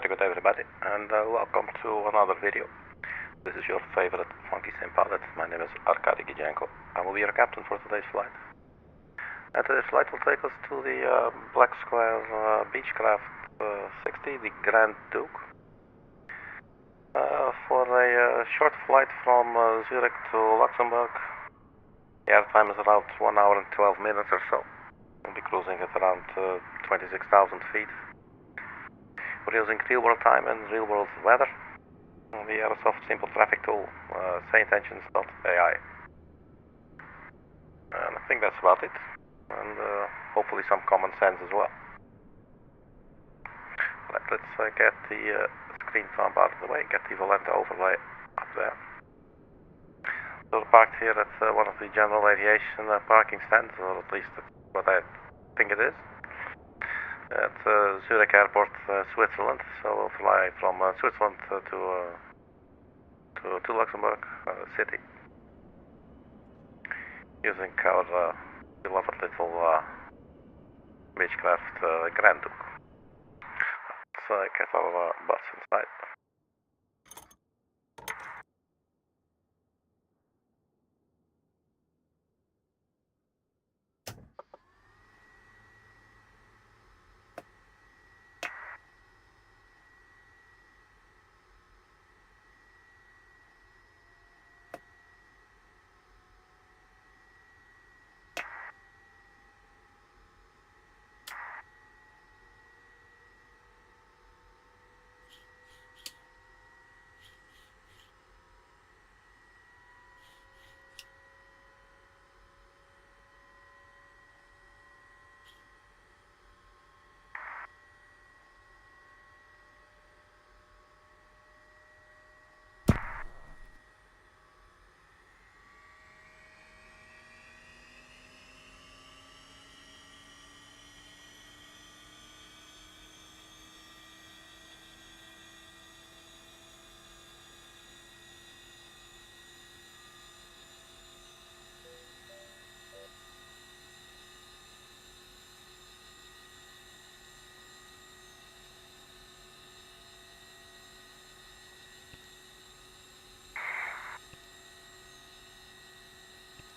Very good everybody, and welcome to another video. This is your favorite funky sim pilot. My name is Arkady Gidzenko. I will be your captain for today's flight. And today's flight will take us to the Black Square Beechcraft 60, the Grand Duke, for a short flight from Zurich to Luxembourg. The air time is around 1 hour and 12 minutes or so. We'll be cruising at around 26,000 feet. We're using real-world time and real-world weather. The Aerosoft simple traffic tool, SayIntentions.ai. And I think that's about it. And hopefully some common sense as well. Right, let's get the screen thumb out of the way, get the Volante overlay up there. So we're parked here at one of the general aviation parking stands, or at least that's what I think it is. At Zurich Airport, Switzerland. So we'll fly from Switzerland to Luxembourg city, using our beloved little Beechcraft Grand Duke. Let's get our bus inside.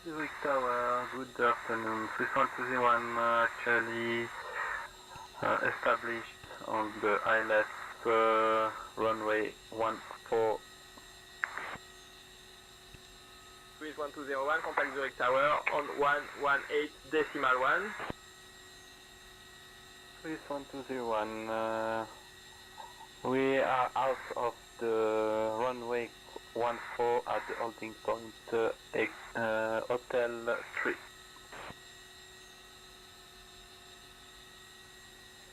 Zurich Tower, good afternoon. 3121 actually established on the ILS runway 14. 1201, contact Zurich Tower on 118.1. 3121, we are out of the runway 14 at the holding point Hotel 3.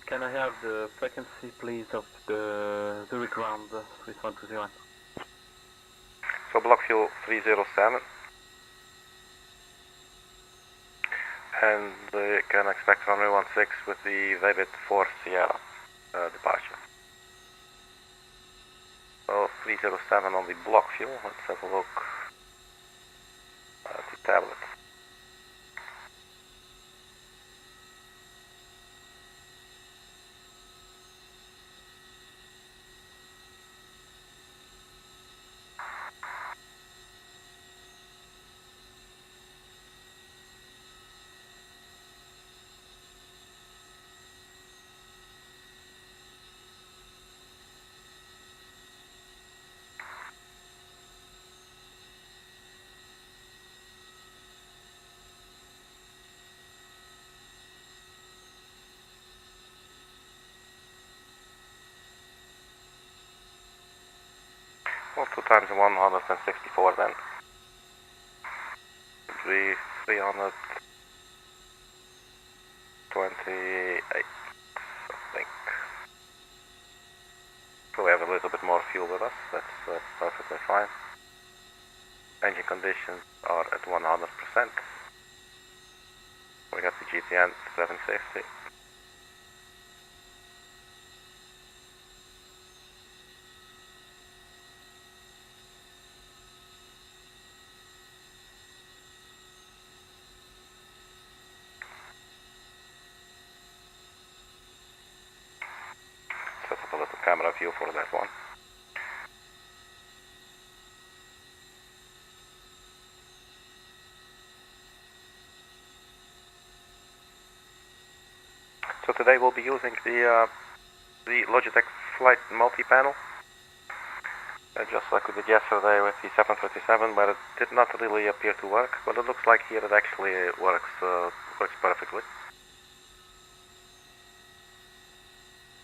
Can I have the frequency please of the Zurich ground 3121? So block fuel 307. And you can expect runway 16 with the VEBIT 4 Sierra departure. So 307 on the block fuel. Let's have a look at the tablet. Well, 2 times 164 then. 328, I think. So we have a little bit more fuel with us, that's perfectly fine. Engine conditions are at 100%. We got the GTN 750. camera view you for that one. So today we'll be using the Logitech Flight multi-panel. Just like we did yesterday with the 737, but it did not really appear to work. But it looks like here it actually works perfectly.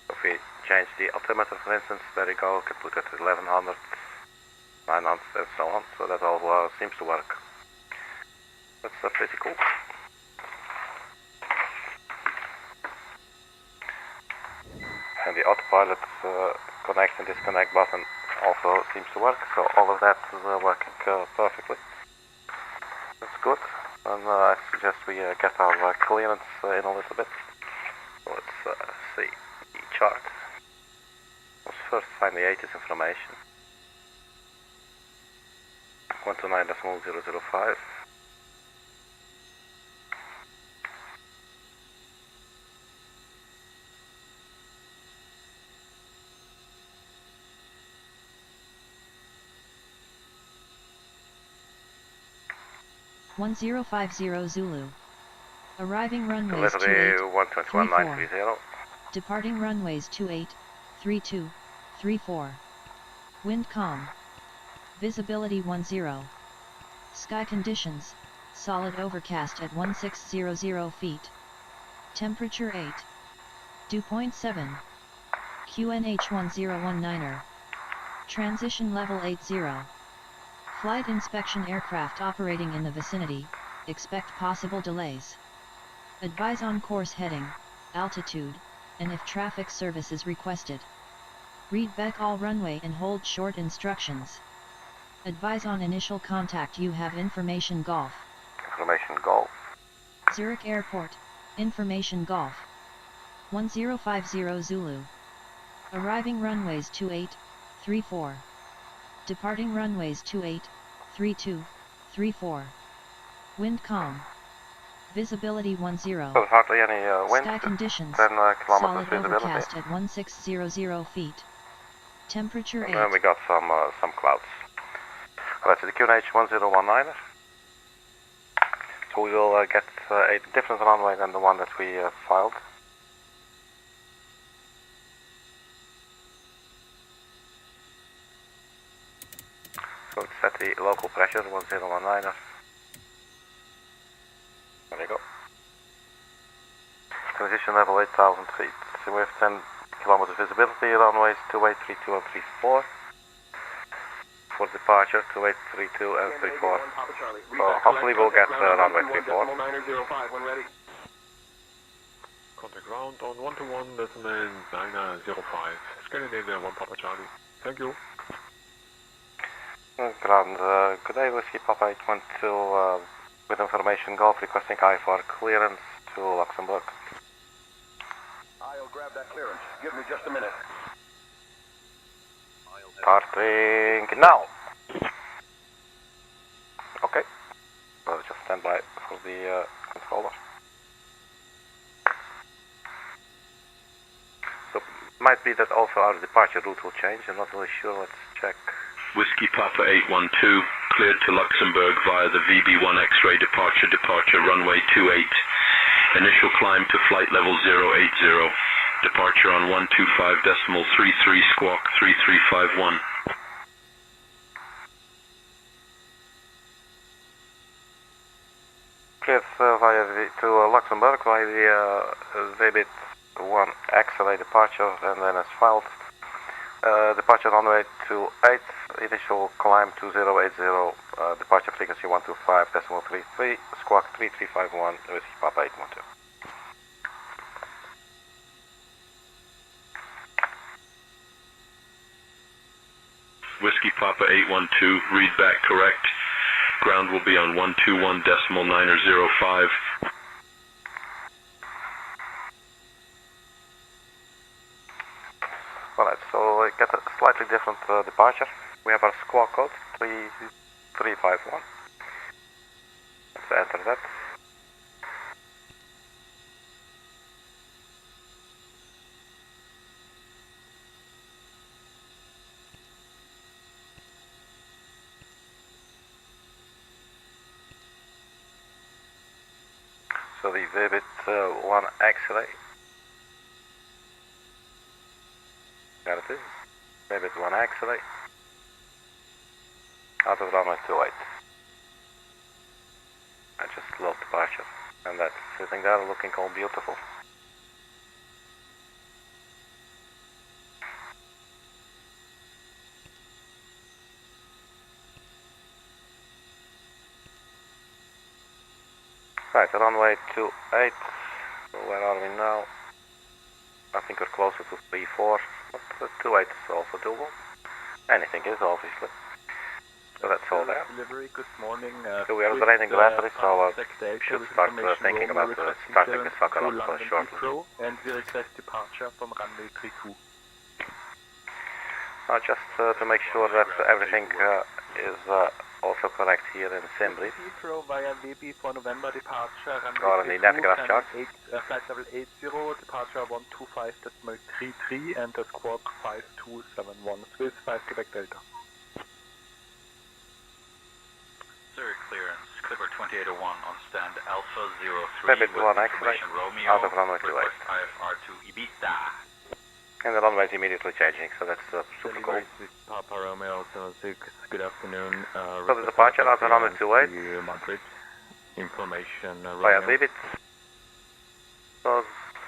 If we change the altimeter, for instance, there you go, can put it at 1100, 900, and so on. So that all seems to work. That's pretty cool. And the autopilot connect and disconnect button also seems to work, so all of that is working perfectly. That's good. And I suggest we get our clearance in a little bit. Let's see the chart. Let's first find the ATIS information. 129.005. One 1050 Zulu. Arriving runways Delivery 28, 121930. Departing runways 28, 32, 34. Wind calm. Visibility 10. Sky conditions, solid overcast at 1600 feet. Temperature 8. Dew point 7. QNH 1019er. Transition level 80. Flight inspection aircraft operating in the vicinity, expect possible delays. Advise on course heading, altitude, and if traffic service is requested. Read back all runway and hold short instructions. Advise on initial contact. You have information golf. Information golf. Zurich Airport, information golf. 1050 Zulu. Arriving runways 28, 34. Departing runways 28, 32, 34. Wind calm. Visibility 10. There's hardly any wind. Sky conditions, 10 solid kilometers visibility. overcast at 1600 feet. Temperature 8. And then we got some clouds. That's the QNH 1019er. So we will get a different runway than the one that we filed. So let's set the local pressure 1019er. There we go. Transition level 8000 feet. So we have 10 kilometers visibility, runways 28, 32 and 34. For departure 28, 32 and 34. So hopefully we'll get runway 34. Contact ground on 121 decimal 905. Scandinavia 1 Papa Charlie. Thank you. Ground, good day, Whiskey Papa 812 with information golf requesting IFR clearance to Luxembourg. I'll grab that clearance. Give me just a minute. Starting now. Okay. Let's just stand by for the controller. So might be that also our departure route will change. I'm not really sure. Let's check. Whiskey Papa 812, cleared to Luxembourg via the VB1 X-ray departure runway 28. Initial climb to flight level 080. Departure on 125.33 squawk 3351. Cleared to Luxembourg via the VEBIT 1 X-ray departure and then as filed. Departure runway 28, initial climb to 080, departure frequency 125.33, squawk 3351, Whiskey Papa 812. Whiskey Papa 812, read back correct. Ground will be on 121.905. Alright, so we get a slightly different departure. We have our squawk code 3351. Let's enter that. So the VEBIT 1 X-ray. There it is. VEBIT 1 X-ray. Out of runway 28. I just low departure. And that's sitting there looking all beautiful. Right, runway 28. Where are we now? I think we're closer to 3-4, but 28 is also doable. Anything is, obviously. So that's all there. Delivery, good morning. So we are draining the battery, so should start thinking about starting the sucker up shortly. And we request departure from runway 32. Just to make sure that everything is also correct here in Simbri. Heathrow via VB for November departure, Or in the Navigraph chart. Flight level 80, departure 125.33 and the squawk 5271, Swiss 5 Quebec Delta. Zurich clearance, Clipper 2801 on stand Alpha 03 VEBIT 1 X-ray, out of runway 28. IFR to Ibiza. And the runway is immediately changing, so that's super cool. Papa Romeo 76, good afternoon. So the departure out of runway 28. Madrid. Information Via VEBIT. So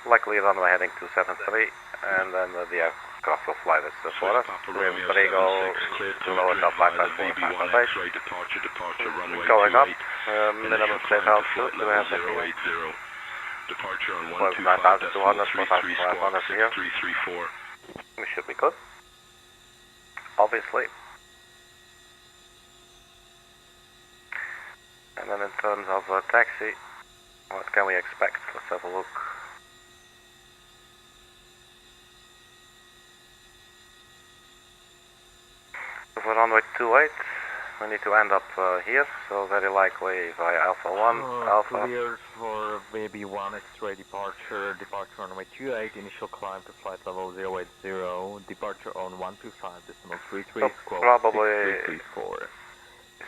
likely runway heading to 73, and then the aircraft will fly this for us. With Brigo, lower top 554, 558. Going up, minimum safe altitude, do we have that here? Departure on 9,200, 4,500 here. We should be good. Obviously. And then in terms of taxi, what can we expect? Let's have a look. For runway 28, we need to end up here, so very likely via Alpha 1, Alpha. Cleared for VB 1 X-ray departure runway 28, initial climb to flight level 080, departure on 125.33, So probably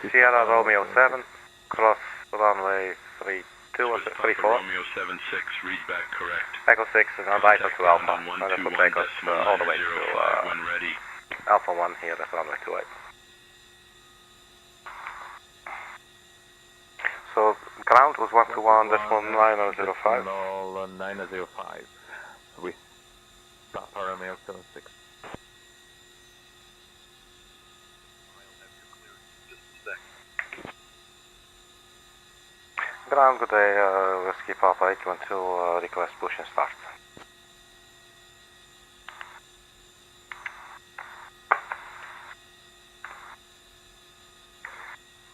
Sierra Romeo 7, cross runway 32 or 34. Romeo 76, read back correct. Echo 6 and right up to Alpha, and that will take us all the way to when ready. Alpha 1 here at runway 28. So ground was 121.905. 905 with Papa Romeo 76. Ground, good day, Whiskey Papa 812, request push and start.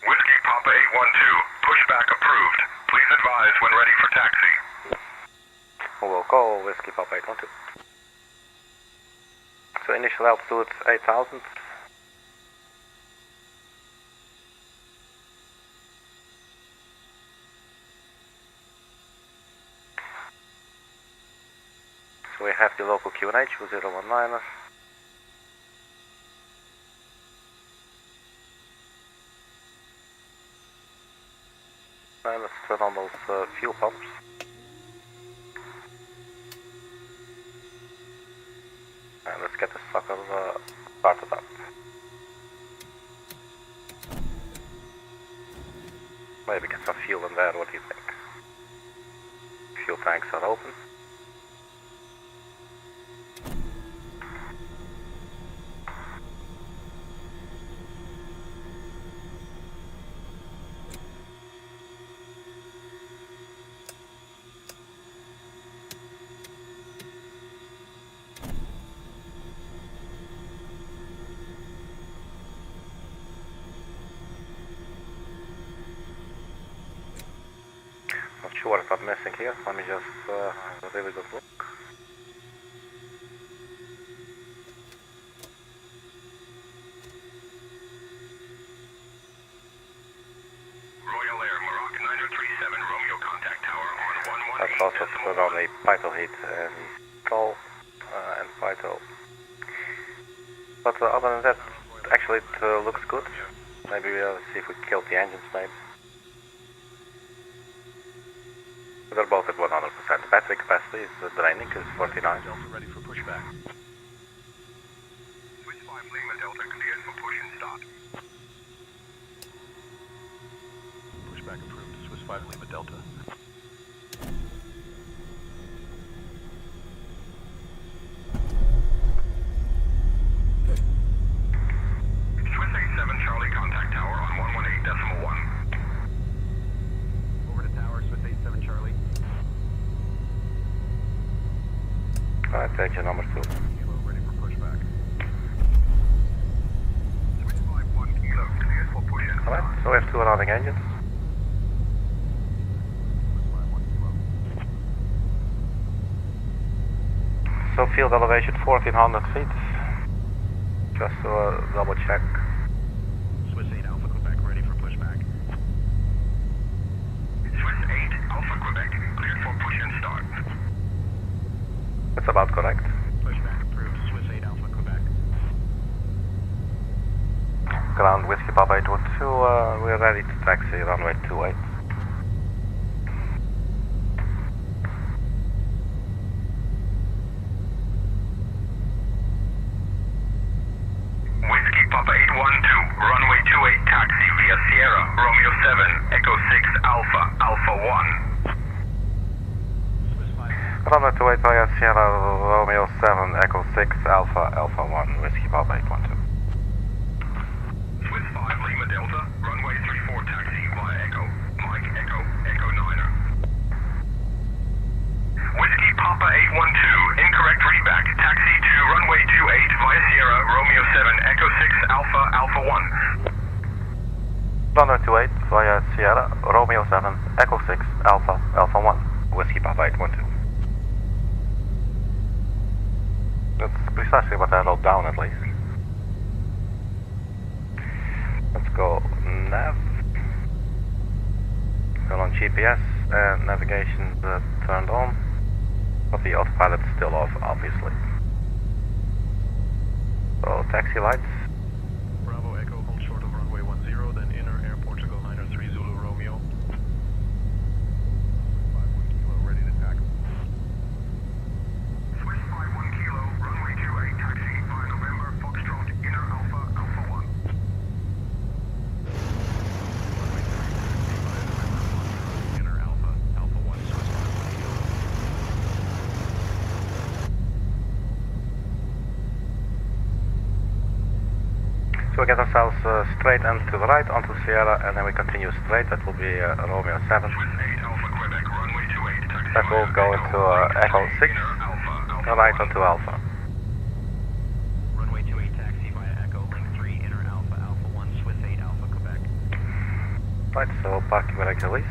Whiskey Papa 812, pushback approved. Please advise when ready for taxi. We'll call Whiskey Papa 812. So initial altitude 8,000. So we have the local QNH 2019. And let's turn on those fuel pumps. And let's get the sucker started up. Maybe get some fuel in there, what do you think? Fuel tanks are open. Not sure what I'm missing here. Let me just have a really good look. Royal Air, Morocco 9037, Romeo contact tower on 118. That's also put on the Python heat and Call and Python. But other than that, actually it looks good. Maybe we'll see if we killed the engines maybe. They're both at 100%. Battery capacity is draining, is 49. Delta ready for pushback. Swiss 5 Lima Delta cleared for push and start. Pushback approved. Swiss 5 Lima Delta. Swiss 87 Charlie contact tower on 118.1. Over to tower, Swiss 87 Charlie. Alright, take your number 2. Kilo ready for pushback. Swiss 5-1 Kilo cleared for push and start. Alright, so we have 2 running engines. Swiss 5-1 Kilo. So field elevation 1400 feet. Just to double check. Swiss 8 Alpha Quebec ready for pushback. Swiss 8 Alpha Quebec cleared for push and start. That's about correct. Pushback approved. Swiss 8 Alpha Quebec. Ground Whiskey Papa 812, we're ready to taxi runway 28. Whiskey Papa 812, runway 28 taxi via Sierra, Romeo 7, Echo 6 Alpha, Alpha 1. Swiss 5. Runway 28 via Sierra, Romeo 7, Echo 6, Alpha, Alpha 1, Whiskey Papa 812. Swiss 5 Lima Delta, runway 34 taxi via Echo, Mike Echo, Echo 9er. Whiskey Papa 812, incorrect readback, taxi to runway 28 via Sierra, Romeo 7, Echo 6 Alpha, Alpha 1. Runway 28 via Sierra, Romeo 7, Echo 6, Alpha, Alpha 1, Whiskey Papa 812. That's precisely what I wrote down at least. Let's go nav. Still on GPS and navigation turned on, but the autopilot is still off, obviously. So taxi lights. Bravo Echo, hold short of runway 10, then inner Air Portugal 903 Zulu Romeo. 5-1 Kilo, ready to taxi. Swiss 5-1 Kilo, runway 28 taxi via November, Foxtrot, inner Alpha, Alpha 1. Runway 3 taxi via November, Foxtrot, inner Alpha, Alpha 1, Swiss 5-1 Kilo. So we get ourselves straight and to the right onto Sierra, and then we continue straight. That will be Romeo 7. Swiss 8 Alpha Quebec, runway 28 taxi That will via go into Echo 6, inner Alpha, Alpha right 1. onto Alpha. Runway 28 taxi via Echo, link 3, inner Alpha, Alpha 1, Swiss 8 Alpha Quebec. Right, so parking brake released.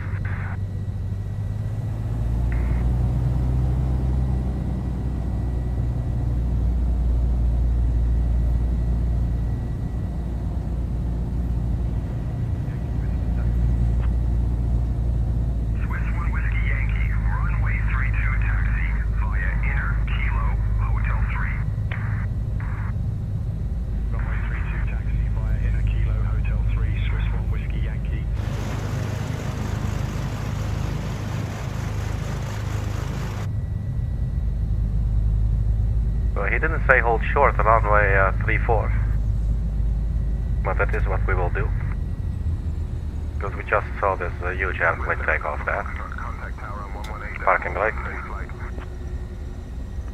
Swiss 1 Whiskey Yankee, runway 32 taxi via inner Kilo Hotel 3. Runway 32 taxi via inner Kilo Hotel 3, Swiss 1 Whiskey Yankee. So he didn't say hold short runway 34, but that is what we will do. Because we just saw this huge airplane take off there. Contact tower on 118. Parking brake.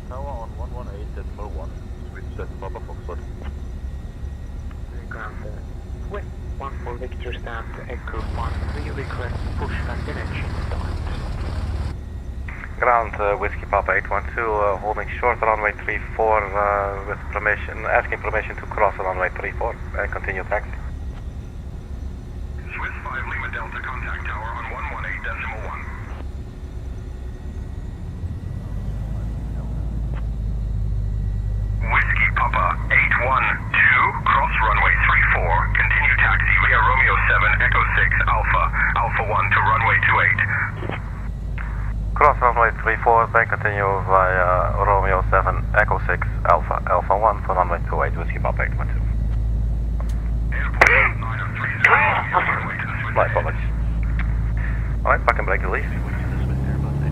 Tower on 118.1, switch at Papa Foxtrot. Ground Swiss 1 for Victor stand Echo 1, request push and engine start. Ground Whiskey Papa 812, holding short runway 34 with permission, asking permission to cross runway 34 and continue taxi. Swiss 5 Lima Delta contact tower on 118.1. Whiskey Papa 812, cross runway 34, continue taxi via Romeo 7, Echo 6, Alpha, Alpha 1 to runway 28. Cross runway 34, then continue via Romeo 7, Echo 6, Alpha, Alpha 1 for runway 28, Whiskey Papa 812. Airport 9030, runway to the Swiss. My apologies. Alright, parking brake release. Switch to the Swiss Airbus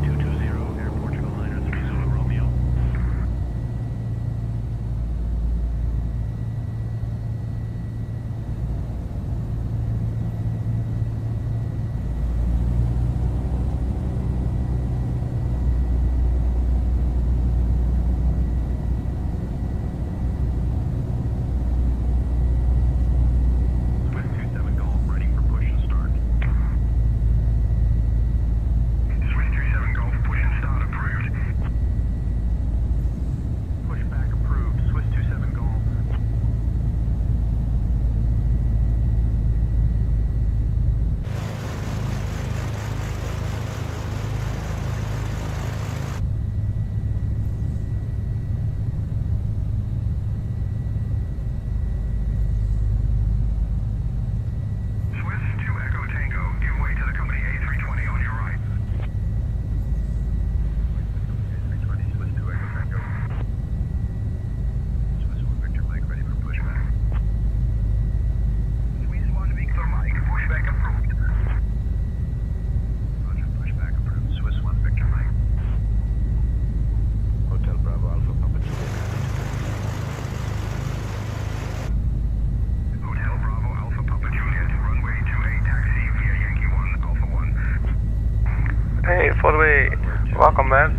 Welcome, man.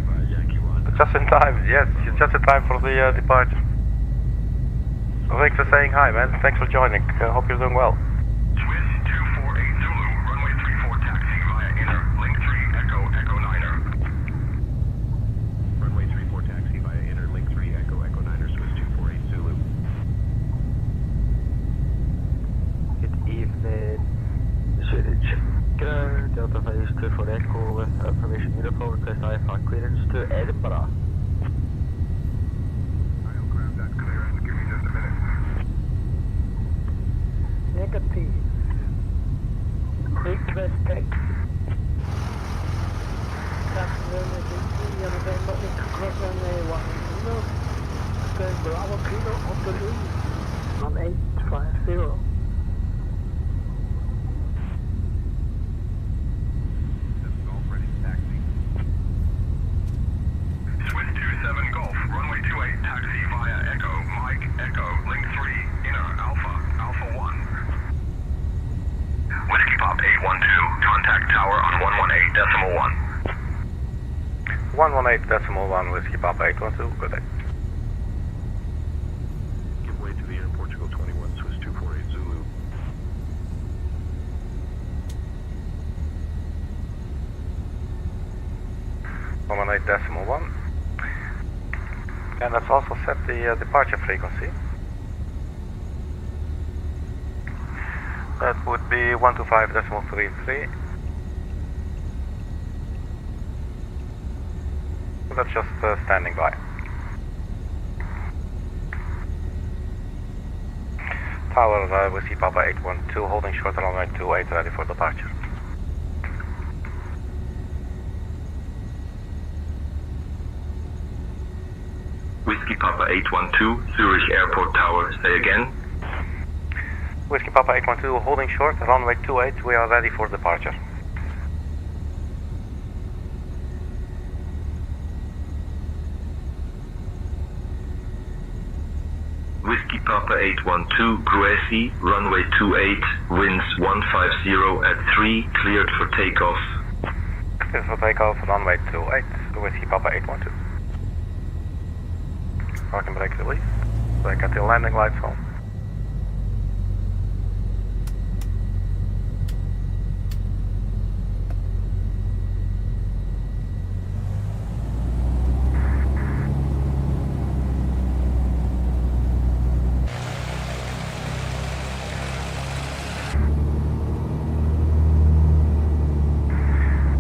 Just in time. Yes, you're just in time for the departure. Thanks for saying hi, man. Thanks for joining. Hope you're doing well. Swiss 248 Zulu, runway 34 taxi via inner, link 3, Echo, Echo Niner. Runway 34 taxi via inner, link 3, Echo, Echo Niner, Swiss 248 Zulu. Good evening, Zurich. Delta 5 for Echo with permission uniform request IFR clearance to Edinburgh. I'll grab that clearance, give me just a minute. Negative. Request taxi. Captain November into cross runway 10. Going Bravo Kilo on the loop. 1850. Swiss 27 Golf, runway 28 taxi via Echo, Mike, Echo, link 3, inner, Alpha, Alpha 1. Whiskey Pop 812, contact tower on 118.1. 118.1 Whiskey Papa 812, good day. Give way to the Air Portugal 21, Swiss 248 Zulu. One 8.1. And let's also set the departure frequency. That would be 125.33. That's just standing by. Tower Whiskey Papa 812, holding short runway 28, ready for departure. Whiskey Papa 812, Zurich Airport Tower, say again. Whiskey Papa 812, holding short, runway 28, we are ready for departure. Whiskey Papa 812, Gruesi, runway 28, winds 150 at 3, cleared for takeoff. Cleared for takeoff, runway 28, Whiskey Papa 812. Parking brake release, so I got the landing lights on.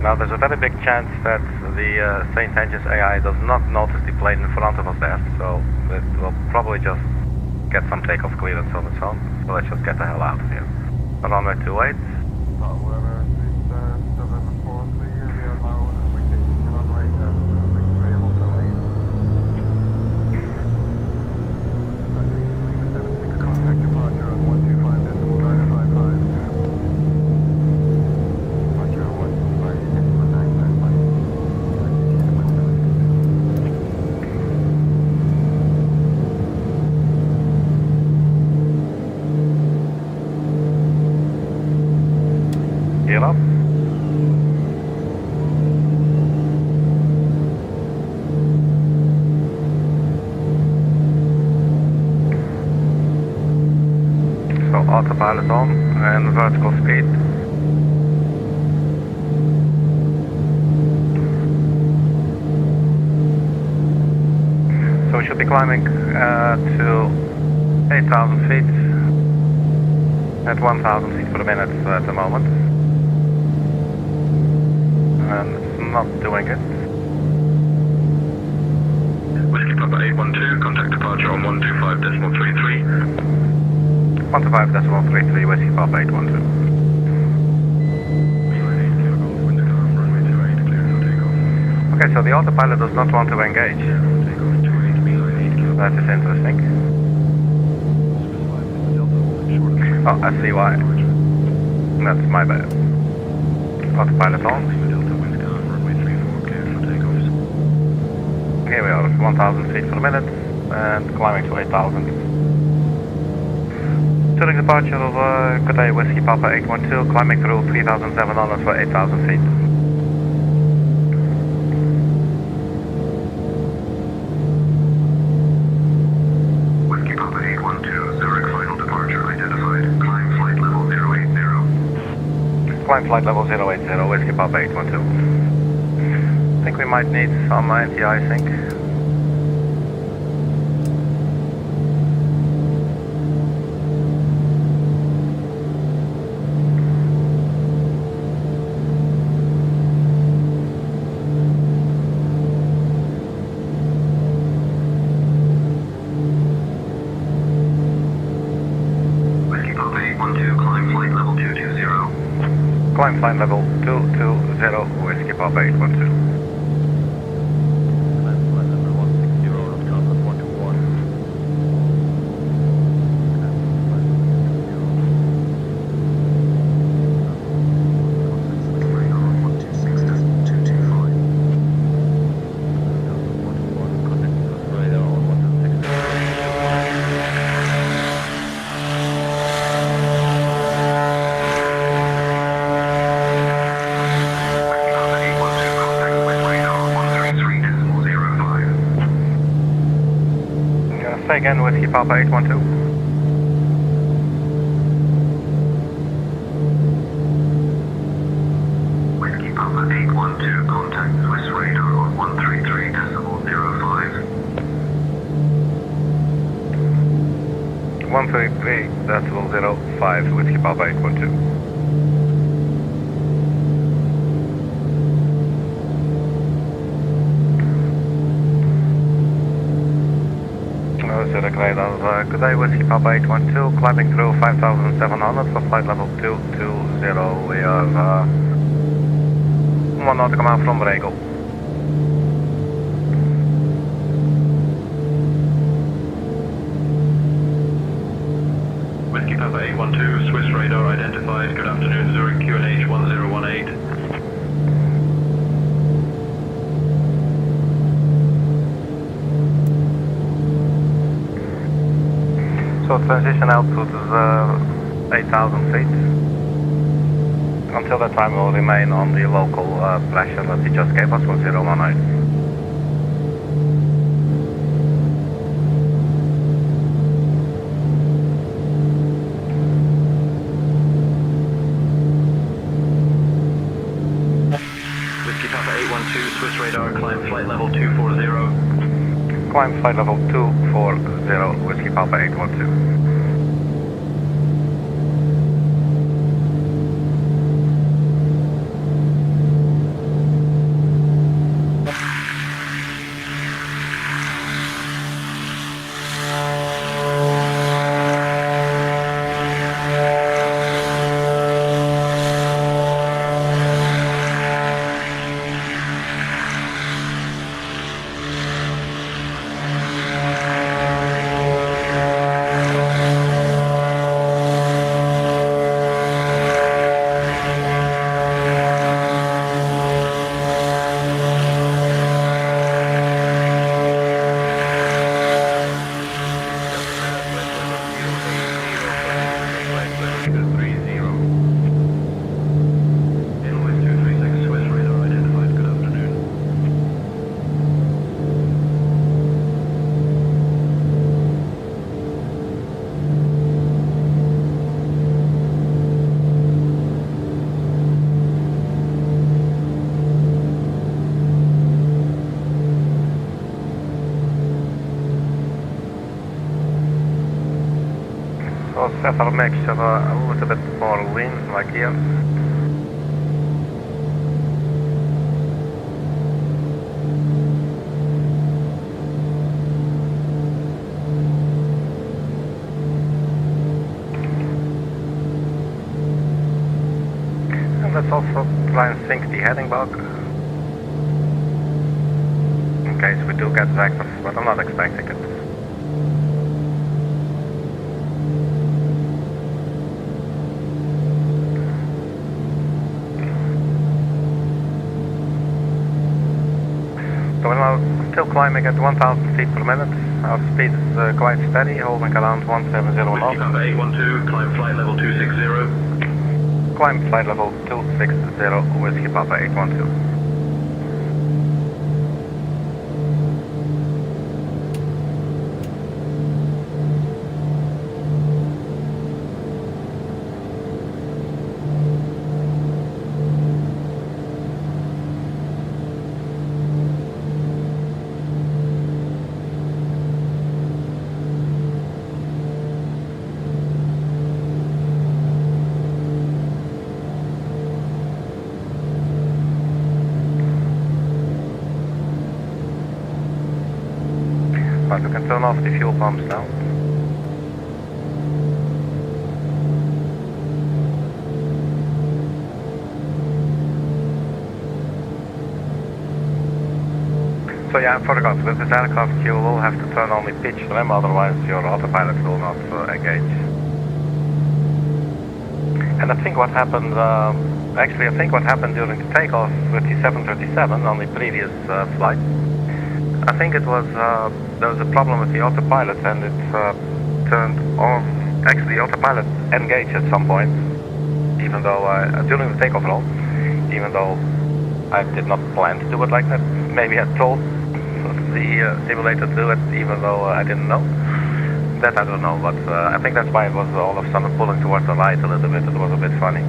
Now there's a very big chance that the St. Ange's AI does not notice the plane in front of us there, so it will probably just get some takeoff clearance on its own. So let's just get the hell out of here. Runway 28. Gear up. So autopilot on and vertical speed. So we should be climbing to 8,000 feet at 1,000 feet per minute at the moment. And it's not doing it. Whiskey Papa 812, contact departure on 125.33. 125.33, Whiskey Papa 812. Okay, so the autopilot does not want to engage. That is interesting. Oh, I see why. That's my bad. Autopilot on. Here we are, 1,000 feet per minute and climbing to 8,000. Zurich departure of good day, Whiskey Papa 812, climbing through 3,700 for 8,000 feet. Climb flight level 080, Whiskey Papa 812. I think we might need some anti-icing. Climb flight level 220, Whiskey Papa 812. Climb flight level 160, Lufthansa 121. Say again, Whiskey Papa 812. Whiskey Papa 812, contact Swiss radar on 133.05. 133.05, Whiskey Papa 812. Zurich radar, good day, Whiskey Papa 812, climbing through 5,700 for flight level 220, we are 1 nautical mile from Regel. Whiskey Papa 812, Swiss radar identified, good afternoon, Zurich QNH 1018. So transition altitude is 8,000 feet. Until that time we will remain on the local pressure that he just gave us, 1018. Whiskey Papa 812, Swiss radar, climb flight level 240. Climb flight level 240, Whiskey Papa 812. So set our mixture a little bit more lean, like here. And let's also try and sync the heading bug. In case we do get vectors, but I'm not expecting it. So we're now still climbing at 1,000 feet per minute. Our speed is quite steady, holding around 170 knots. Whiskey Papa 812, climb flight level 260. Climb flight level 260, Whiskey Papa 812. Right, we can turn off the fuel pumps now. So yeah, I forgot, with this aircraft you will have to turn on the pitch rem, otherwise your autopilot will not engage. And I think what happened, actually I think what happened during the takeoff with the 737 on the previous flight, I think it was, there was a problem with the autopilot and it turned on, actually the autopilot engaged at some point, even though, during the takeoff roll, even though I did not plan to do it like that. Maybe I told the simulator to do it, even though I didn't know. That I don't know, but I think that's why it was all of a sudden pulling towards the right a little bit. It was a bit funny.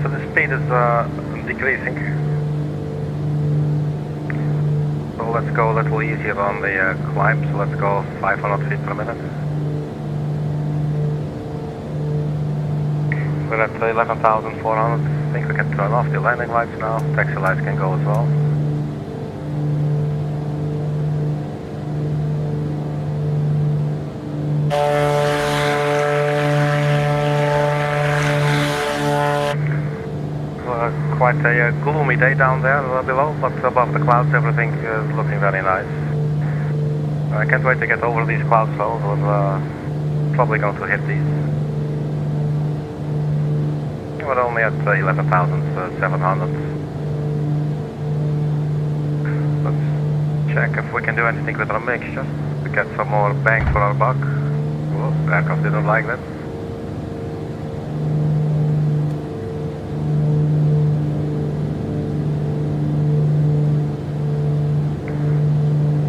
So the speed is decreasing. So let's go a little easier on the climb. So let's go 500 feet per minute. We're at 11,400. I think we can turn off the landing lights now. Taxi lights can go as well. Quite a gloomy day down there below, but above the clouds everything is looking very nice. I can't wait to get over these clouds though. We're probably going to hit these. We're only at 11,700. Let's check if we can do anything with our mixture to get some more bang for our buck. Whoa, the aircraft didn't like that.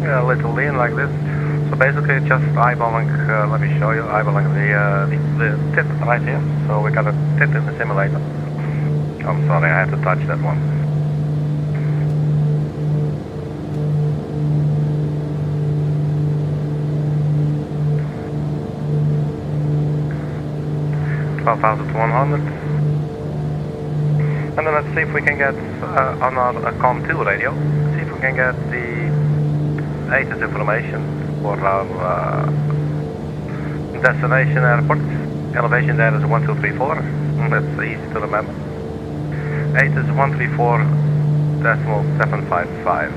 A little lean like this. So basically just eyeballing, let me show you, eyeballing the tip right here. So we got a tip in the simulator. I'm sorry, I had to touch that one. $12,100. And then let's see if we can get on our COM2 radio, see if we can get the ATIS information for our destination airport. Elevation there is 1234. That's easy to remember. ATIS 134.755.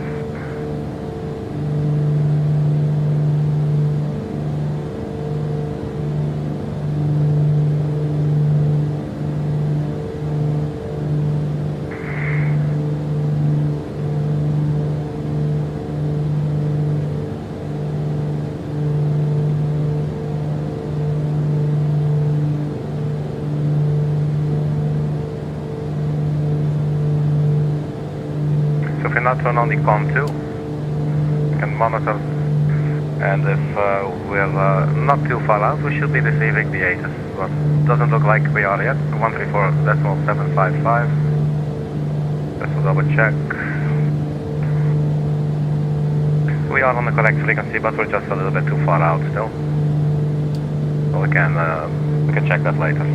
Turn on the COM2, we can monitor, and if we're not too far out, we should be receiving the ATIS, but doesn't look like we are yet. 134.755. Let's double check. We are on the correct frequency, but we're just a little bit too far out still. So we can check that later.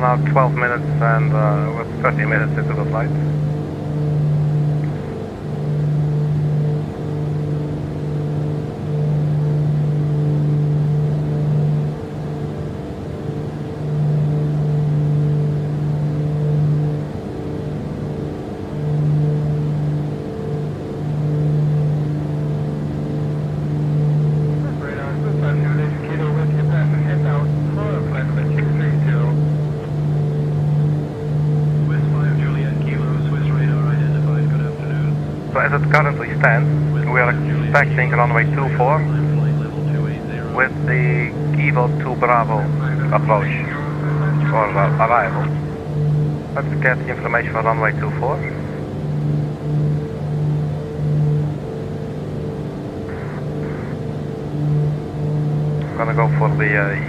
hour, 12 minutes, and we're 30 minutes into the flight. So as it currently stands, we are expecting runway 24 with the GIVOR 2 Bravo approach for arrival. Let's get the information for runway 24. I'm gonna go for the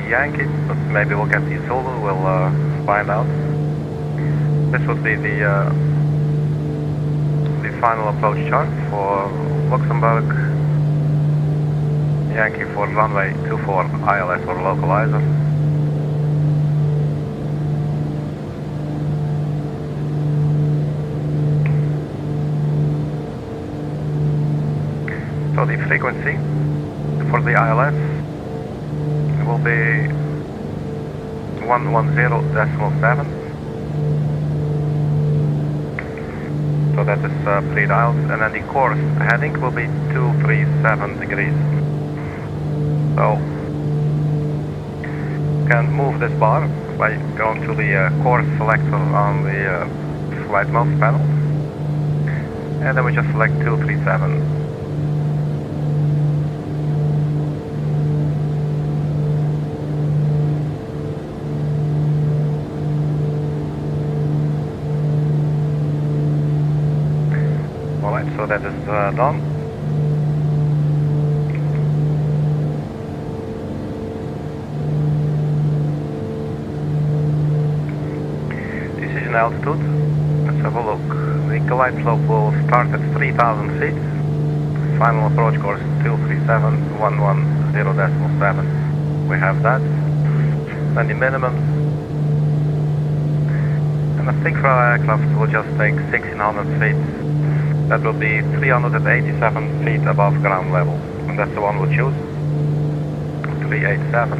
Yankee, but maybe we'll get the Zulu, we'll find out. This would be the final approach chart for Luxembourg, Yankee for runway 24 ILS or localizer. So the frequency for the ILS will be 110.7. So that is pre-dialed, and then the course heading will be 237 degrees. So you can move this bar by going to the course selector on the flight modes panel, and then we just select 237. Alright, so that is done. Decision altitude. Let's have a look. The glide slope will start at 3,000 feet. Final approach course 237, 110.7. We have that. Then the minimum. And I think for our aircraft we'll just take 1,600 feet. That will be 387 feet above ground level, and that's the one we'll choose. 387.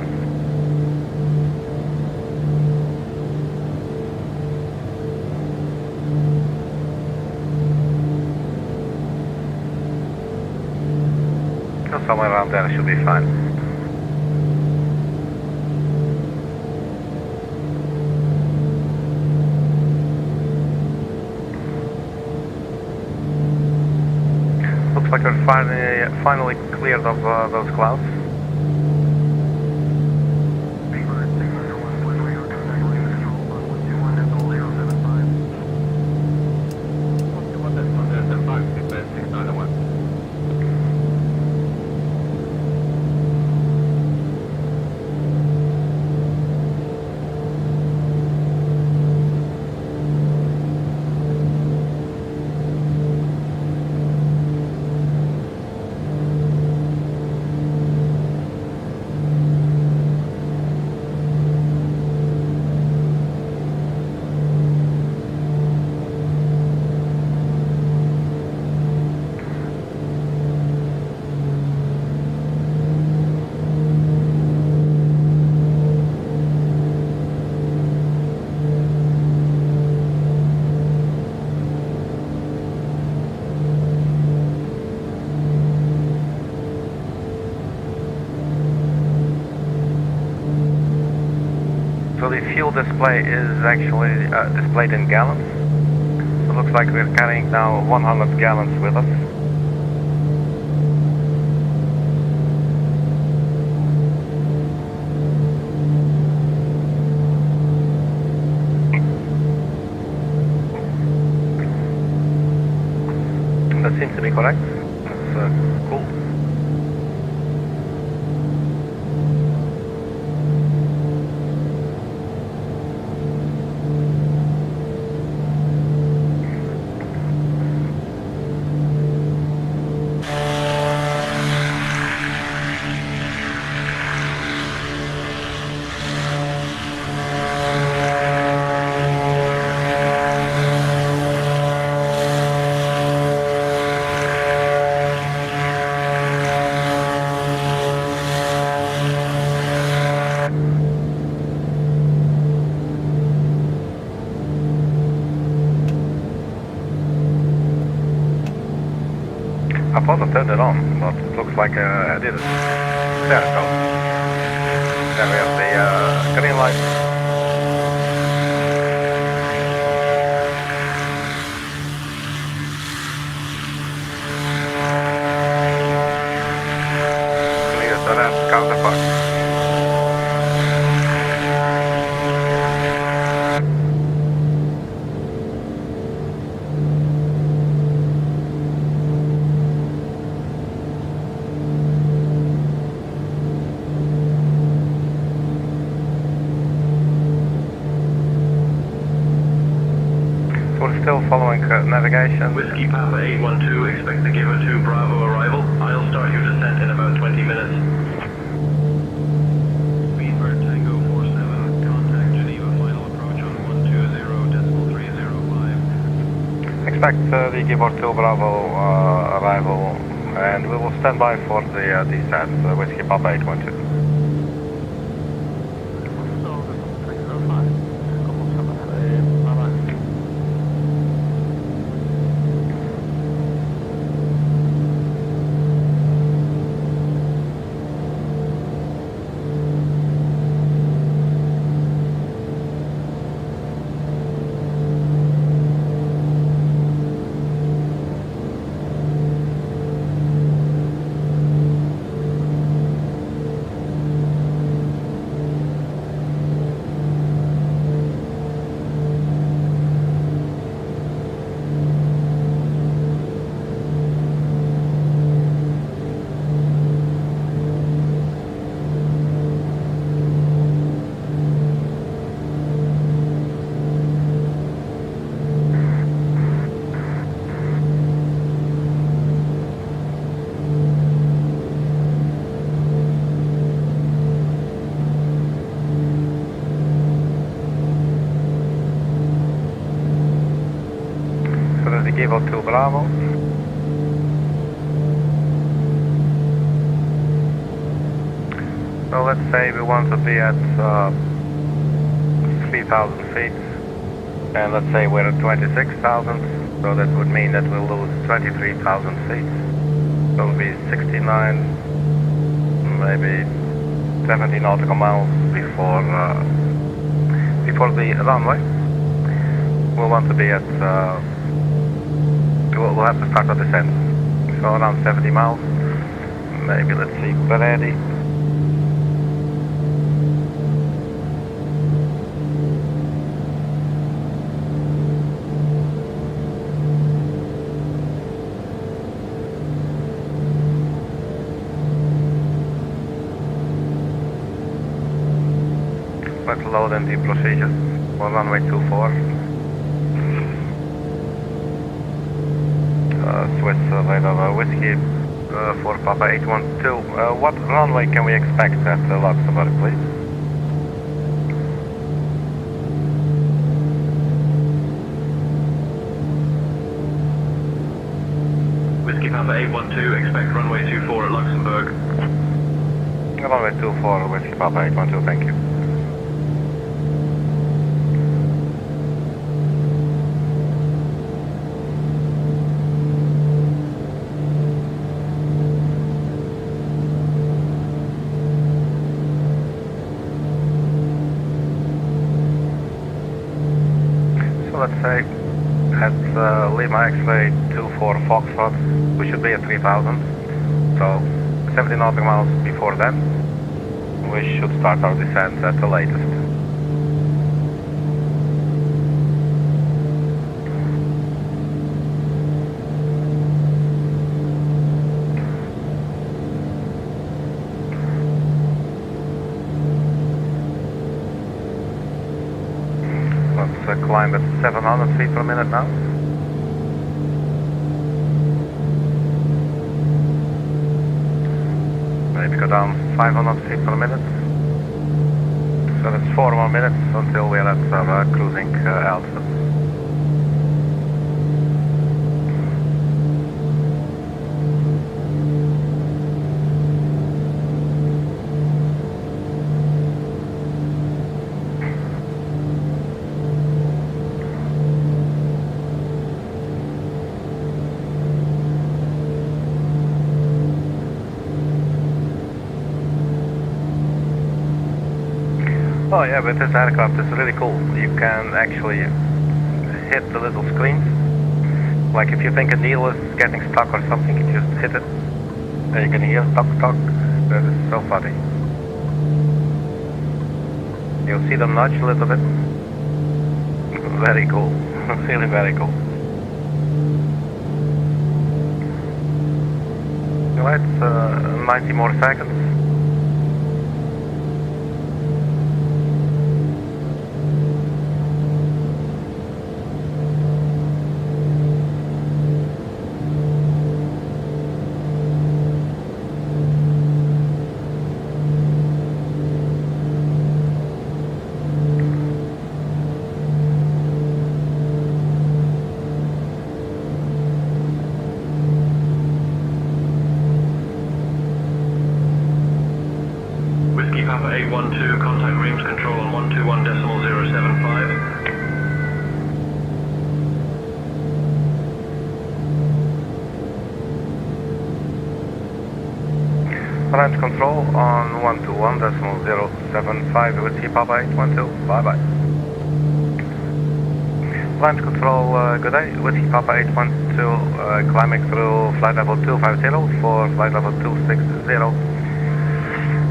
So somewhere around there should be fine. Looks like we're finally cleared of those clouds. So the fuel display is actually displayed in gallons. So it looks like we're carrying now 100 gallons with us. That seems to be correct. That's cool. supposed to turn it on, but it looks like I didn't. There it goes. There we have the green light. Clear the red counterpart. We're still following navigation. Whiskey Papa 812, expect the GIVOR 2 Bravo arrival. I'll start your descent in about 20 minutes. Speedbird Tango 47, contact Geneva, final approach on 120.305. Expect the GIVOR 2 Bravo arrival, and we will stand by for the descent, Whiskey Papa 812. GIVOR 2 Bravo. So let's say we want to be at 3,000 feet, and let's say we're at 26,000, so that would mean that we'll lose 23,000 feet. So it'll be 69, maybe 70 nautical miles before the runway. We'll want to be at we'll have to start the descent. So around 70 miles. Maybe let's see, ready. Let's load in the procedures for runway 24. Swiss radar Whiskey for Papa 812. What runway can we expect at Luxembourg, please? Whiskey Papa 812, expect runway 24 at Luxembourg. Runway 24, Whiskey Papa 812, thank you. Let's say at Lima X-ray 24 Foxtrot, we should be at 3,000. So 70 nautical miles before then, we should start our descent at the latest. Let's climb at 700 feet per minute now. Maybe go down 500 feet per minute. So that's 4 more minutes until we're at cruising altitude. Oh yeah, but this aircraft is really cool. You can actually hit the little screens. Like if you think a needle is getting stuck or something, you just hit it. And you can hear stuck, stuck. That is so funny. You'll see them nudge a little bit. Very cool. Really very cool. Alright, 90 more seconds. Papa 812, contact Reims control on 121.075. Reims control on 121.075 with Papa 812. Bye bye. Reims control, good day. With Papa 812, climbing through flight level 250 for flight level 260.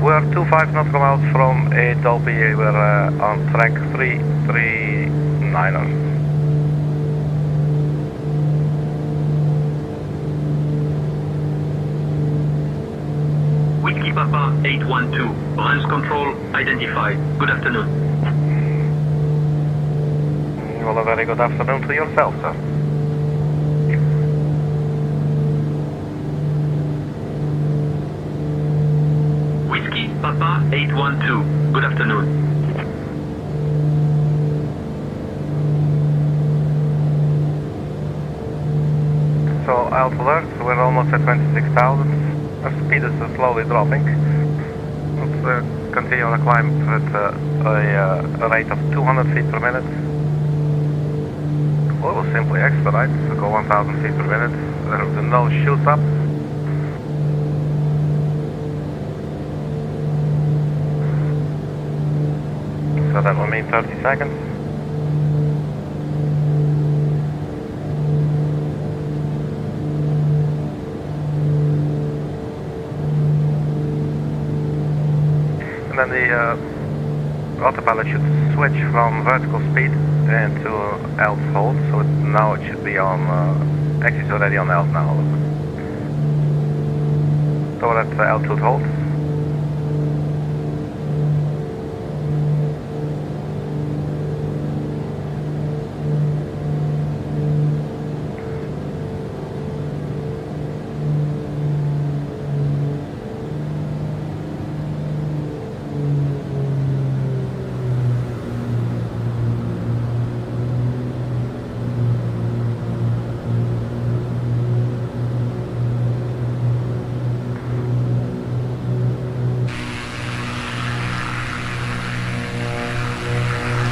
We are 25 nautical miles from EDOPI. We're on track 339. Whiskey Papa 812, Reims control identified. Good afternoon. Well, a very good afternoon to yourself, sir. Whiskey Papa 812, good afternoon. So, alt alert, we're almost at 26,000. Our speed is slowly dropping. Let's continue on the climb at a rate of 200 feet per minute. Or we'll simply expedite, so go 1,000 feet per minute. The nose shoots up. So that will mean 30 seconds. And then the autopilot should switch from vertical speed into alt hold. So now it should be on, actually it's already on alt now. So we're at altitude hold.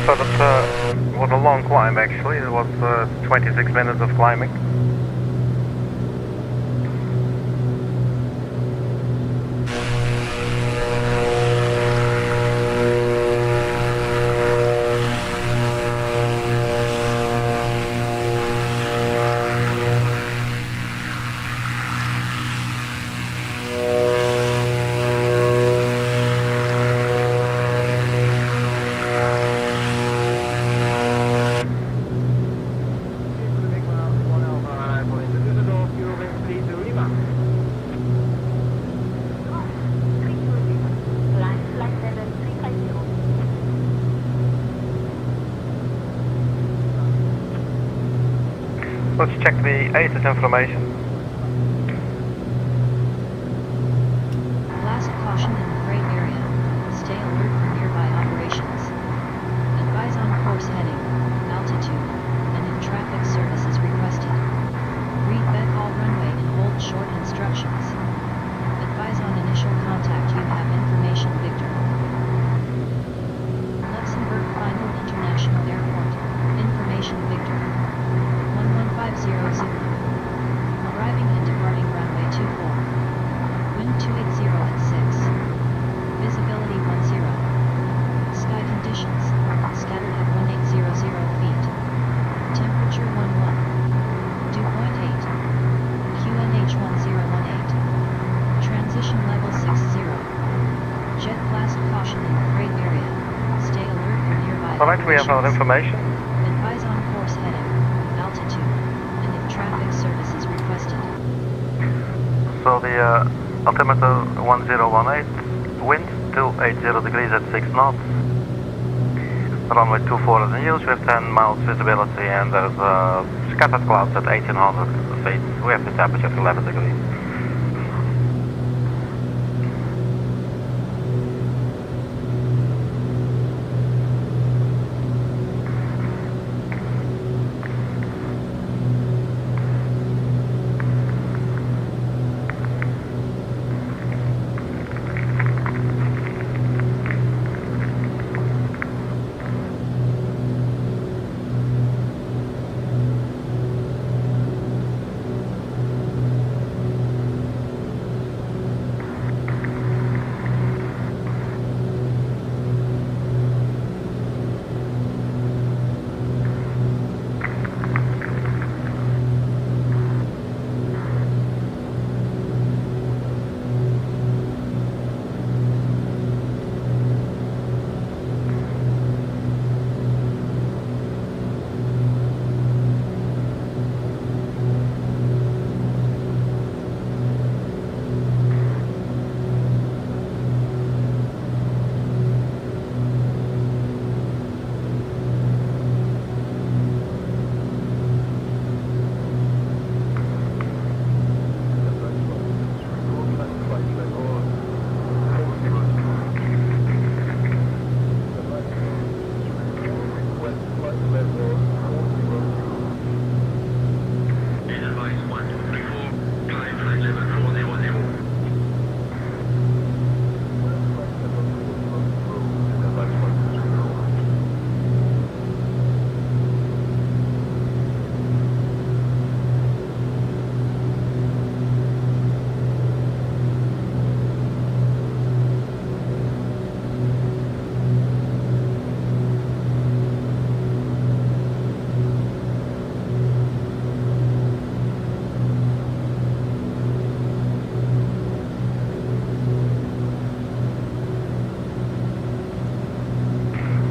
So that was a long climb actually, it was 26 minutes of climbing. Let's check the ATIS information. Last caution in the freight area. Stay alert for nearby operations. Advise on course heading, altitude, and if traffic service is requested. Read back all runway and hold short instructions. Advise on initial contact. You have information, Victor. Luxembourg Final International Airport. Information, Victor. 11500. Caution in the freight area. Stay alert for nearby Alright, we have our operations. information. Advise on course heading, altitude, and if traffic service is requested. So the altimeter 1018, wind 280 degrees at 6 knots. Runway 24 is in use, we have 10 miles visibility and there's scattered clouds at 1800 feet. We have the temperature at 11 degrees.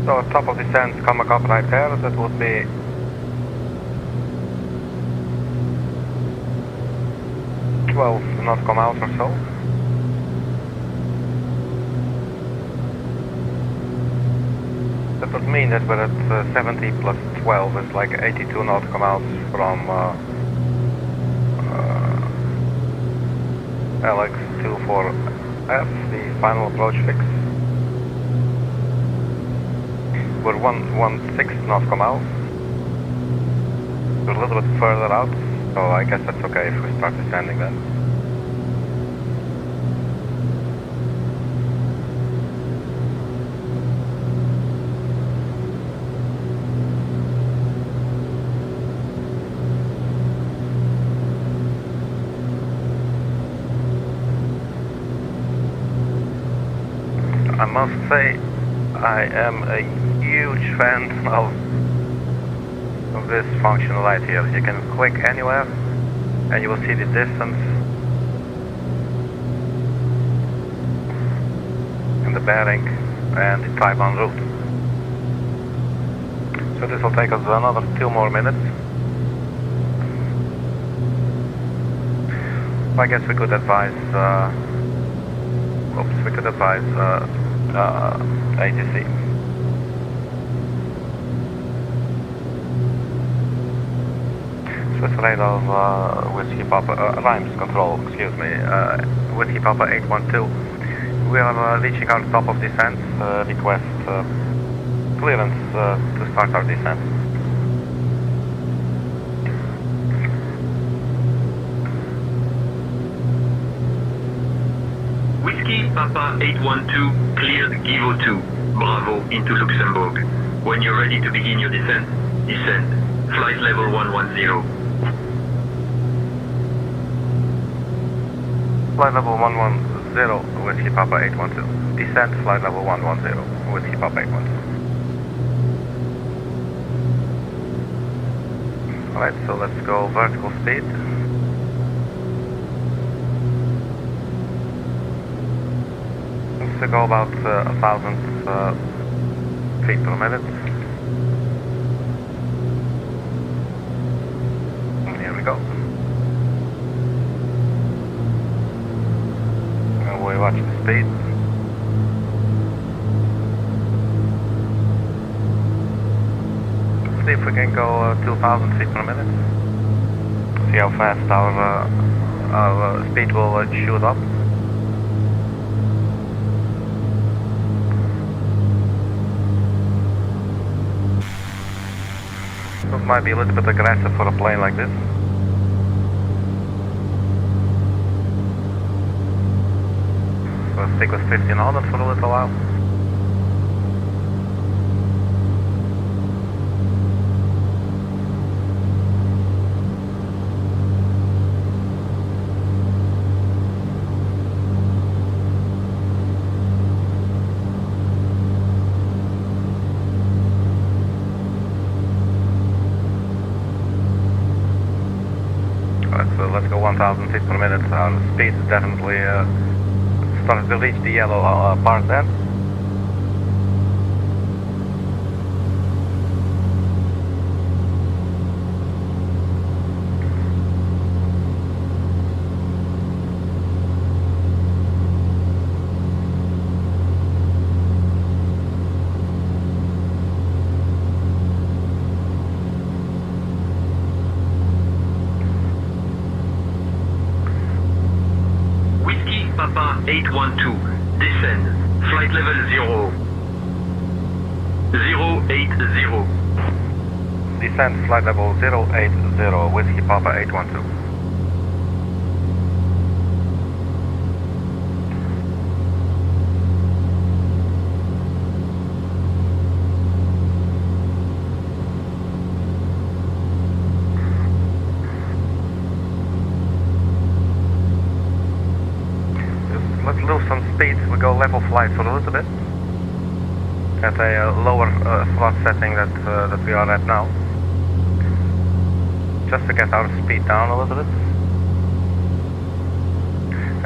So top of descent, come up right there, that would be nautical miles or so. That would mean that we're at 70 plus 12 is like 82 nautical miles from LX24F, the final approach fix. We're 116 nautical miles. We're a little bit further out, so I guess that's okay if we start descending then. I must say, I am a huge fan of this function right here. You can click anywhere and you will see the distance and the bearing and the type en route. So this will take us another 2 more minutes. I guess we could advise ATC. Swiss radar Whiskey Papa, Rhymes control, excuse me, Whiskey Papa 812. We are reaching our top of descent, request clearance to start our descent. Whiskey Papa 812, cleared GIVOR 2, Bravo, into Luxembourg. When you're ready to begin your descent, descend. Flight level 110. Flight level 110, Whiskey Papa 812. Descent, flight level 110, Whiskey Papa 812. Alright, so let's go vertical speed. to go about 1,000 feet per minute. And here we go. And we watch the speed. See if we can go 2,000 feet per minute. See how fast our speed will shoot up. This might be a little bit aggressive for a plane like this. So I'll stick with 1500 for a little while. Let's go 1,000 feet per minute. Our speed is definitely starting to reach the yellow part then. Papa 812, descend, flight level 080. Descend flight level 080, Whiskey Papa 812. Let's lose some speed. We go level flight for a little bit at a lower slot setting that we are at now, just to get our speed down a little bit,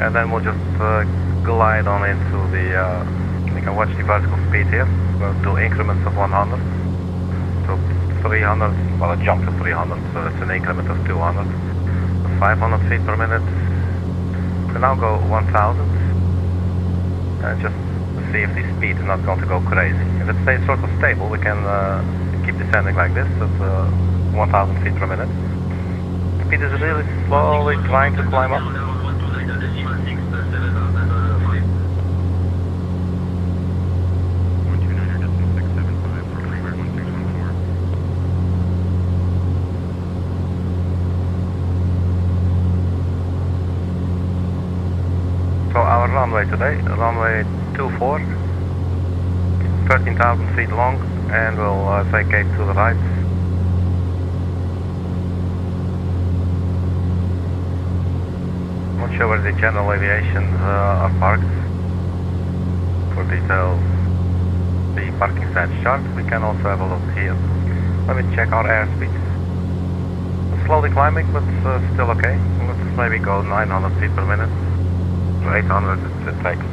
and then we'll just glide on into the. You can watch the vertical speed here. We'll do increments of 100 to 300. Well, a jump to 300, so it's an increment of 200. 500 feet per minute. We now go 1,000. Just to see if the speed is not going to go crazy. If it stays sort of stable, we can keep descending like this at 1,000 feet per minute. Speed is really slowly trying to climb up. So our runway today, runway 24, 13,000 feet long, and we'll vacate to the right. Not sure where the general aviation are parked. For details, the parking stats chart, we can also have a look here. Let me check our airspeed. Slowly climbing, but still okay. Let's maybe go 900 feet per minute. 800 it takes.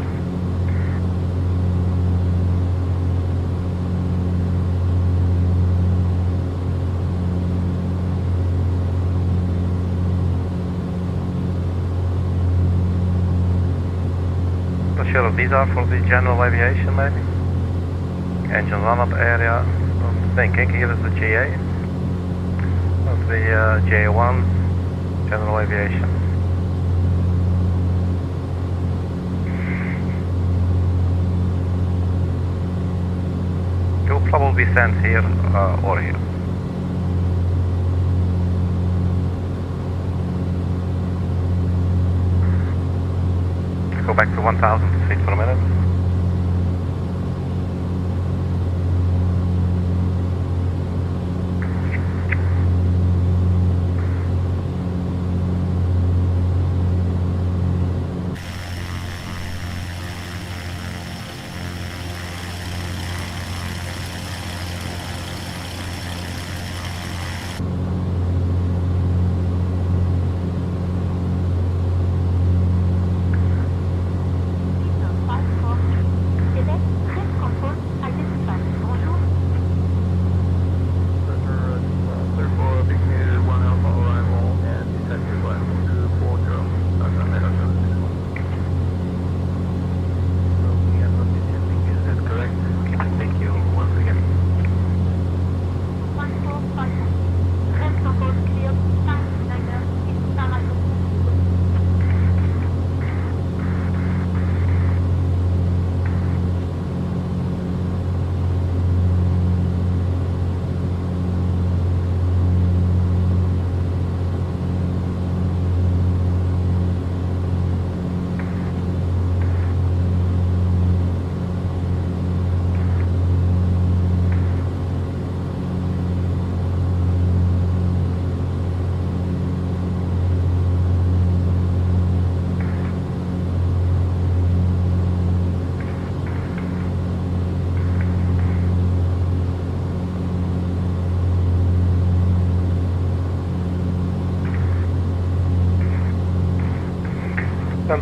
Not sure if these are for the general aviation maybe. Engine run-up area. I'm thinking here is the GA. Of the GA1 general aviation. You'll probably be sent here or here. Let's go back to 1,000 feet per minute.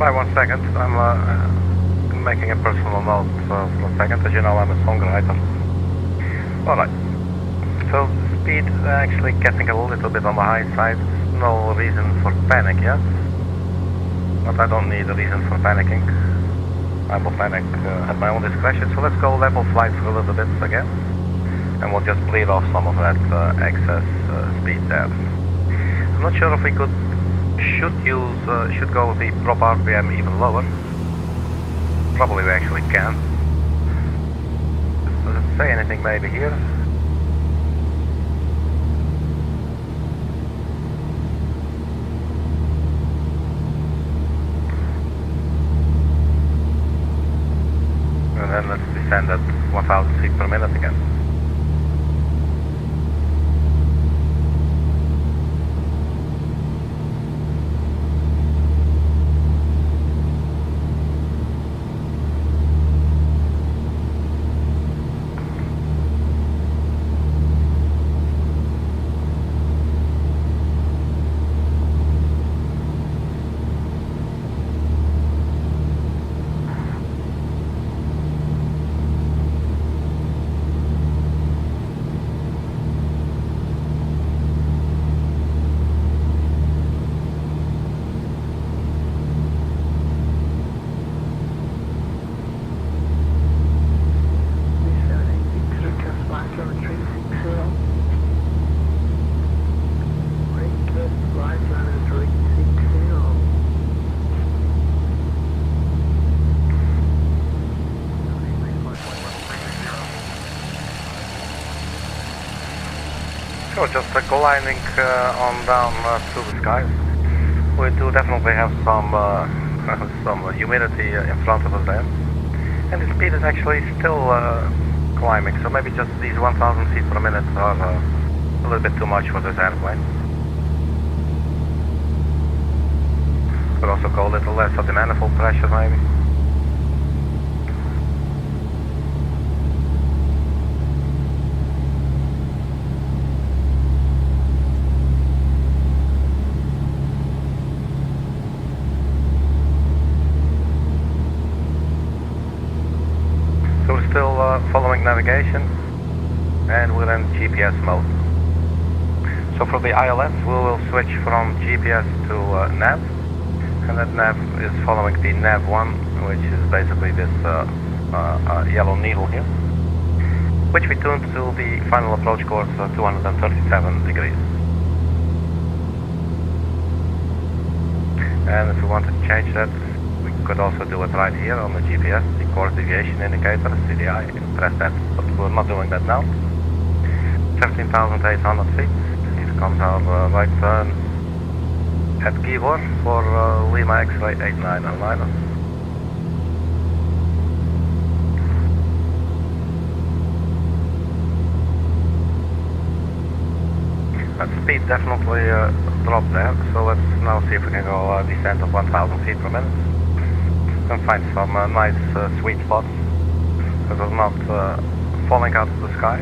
by 1 second. I'm making a personal note for a second. As you know, I'm a songwriter. Alright. So speed actually getting a little bit on the high side. No reason for panic yet. But I don't need a reason for panicking. I will panic at my own discretion. So let's go level flight for a little bit again. And we'll just bleed off some of that excess speed there. I'm not sure if we should go the prop RPM even lower. Probably we actually can. Does it say anything maybe here? And then let's descend at 1000 feet per minute again. So just colliding on down through the skies. We do definitely have some humidity in front of us there. And the speed is actually still climbing, so maybe just these 1000 feet per minute are a little bit too much for this airplane. Could also go a little less of the manifold pressure maybe. So we're still following navigation and we're in GPS mode. So for the ILS we will switch from GPS to nav, and that nav is following the nav1, which is basically this yellow needle here, which we tuned to the final approach course 237 degrees. And if we want to change that, we could also do it right here on the GPS, the course deviation indicator, CDI, press that, but we're not doing that now. 13,800 feet, here comes our right turn at GIVOR for Lima X-ray 89 airliner. That speed definitely dropped there, so let's now see if we can go descent of 1000 feet per minute. And find some nice sweet spots that are not falling out of the sky.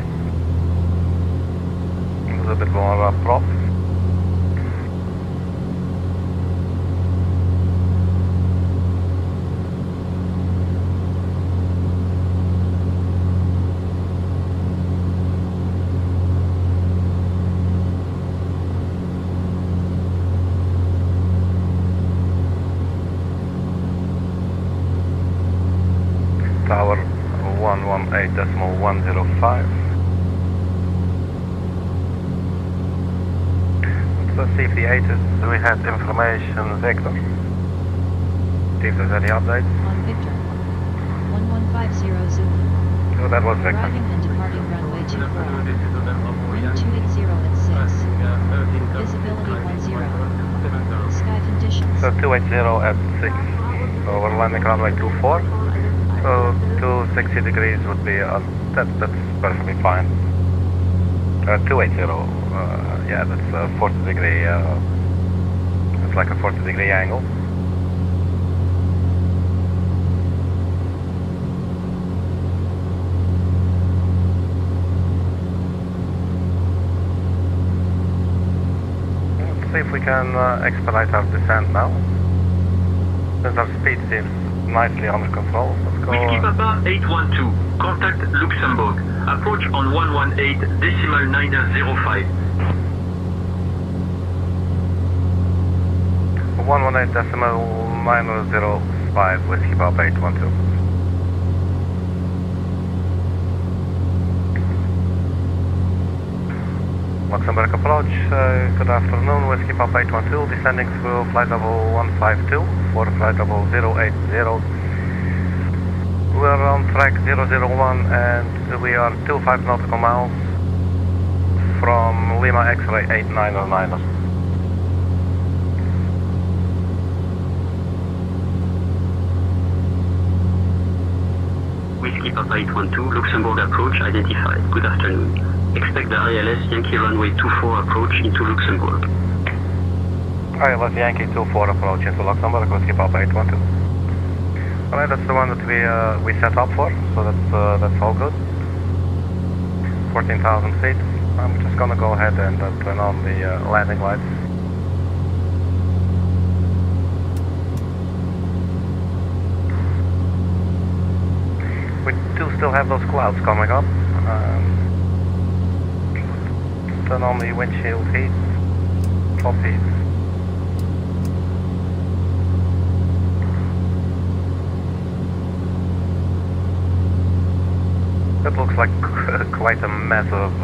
A little bit more prop. Tower 118.105. Let's see if the 8 is, we had information Victor. See if there's any updates. On Victor. 1150 Zulu. So that was Victor. Arriving and departing runway 24. Wind 280 at 6. Visibility 10. Sky conditions. So 280 at 6. So we're landing runway 24. So 260 degrees would be, that's perfectly fine. 280, yeah, that's a 40 degree, it's like a 40 degree angle. Let's see if we can expedite our descent now. Since our speed seems nicely under control, let's go. Whiskey Papa 812, contact Luxembourg. Approach on 118.905. 118.905, Whiskey Papa 812. Luxembourg approach, good afternoon, Whiskey Papa 812, descending through flight level 152 for flight level 080. We are on track 001 and we are 25 nautical miles from Lima X-ray 8909. Whiskey Papa 812, Luxembourg approach identified. Good afternoon. Expect the ILS Yankee runway 24 approach into Luxembourg. ILS Yankee 24 approach into Luxembourg, Whiskey Papa 812. Alright, that's the one that we set up for, so that's all good. 14,000 feet. I'm just gonna go ahead and turn on the landing lights. We do still have those clouds coming up. Turn on the windshield heat, top heat. It looks like quite a massive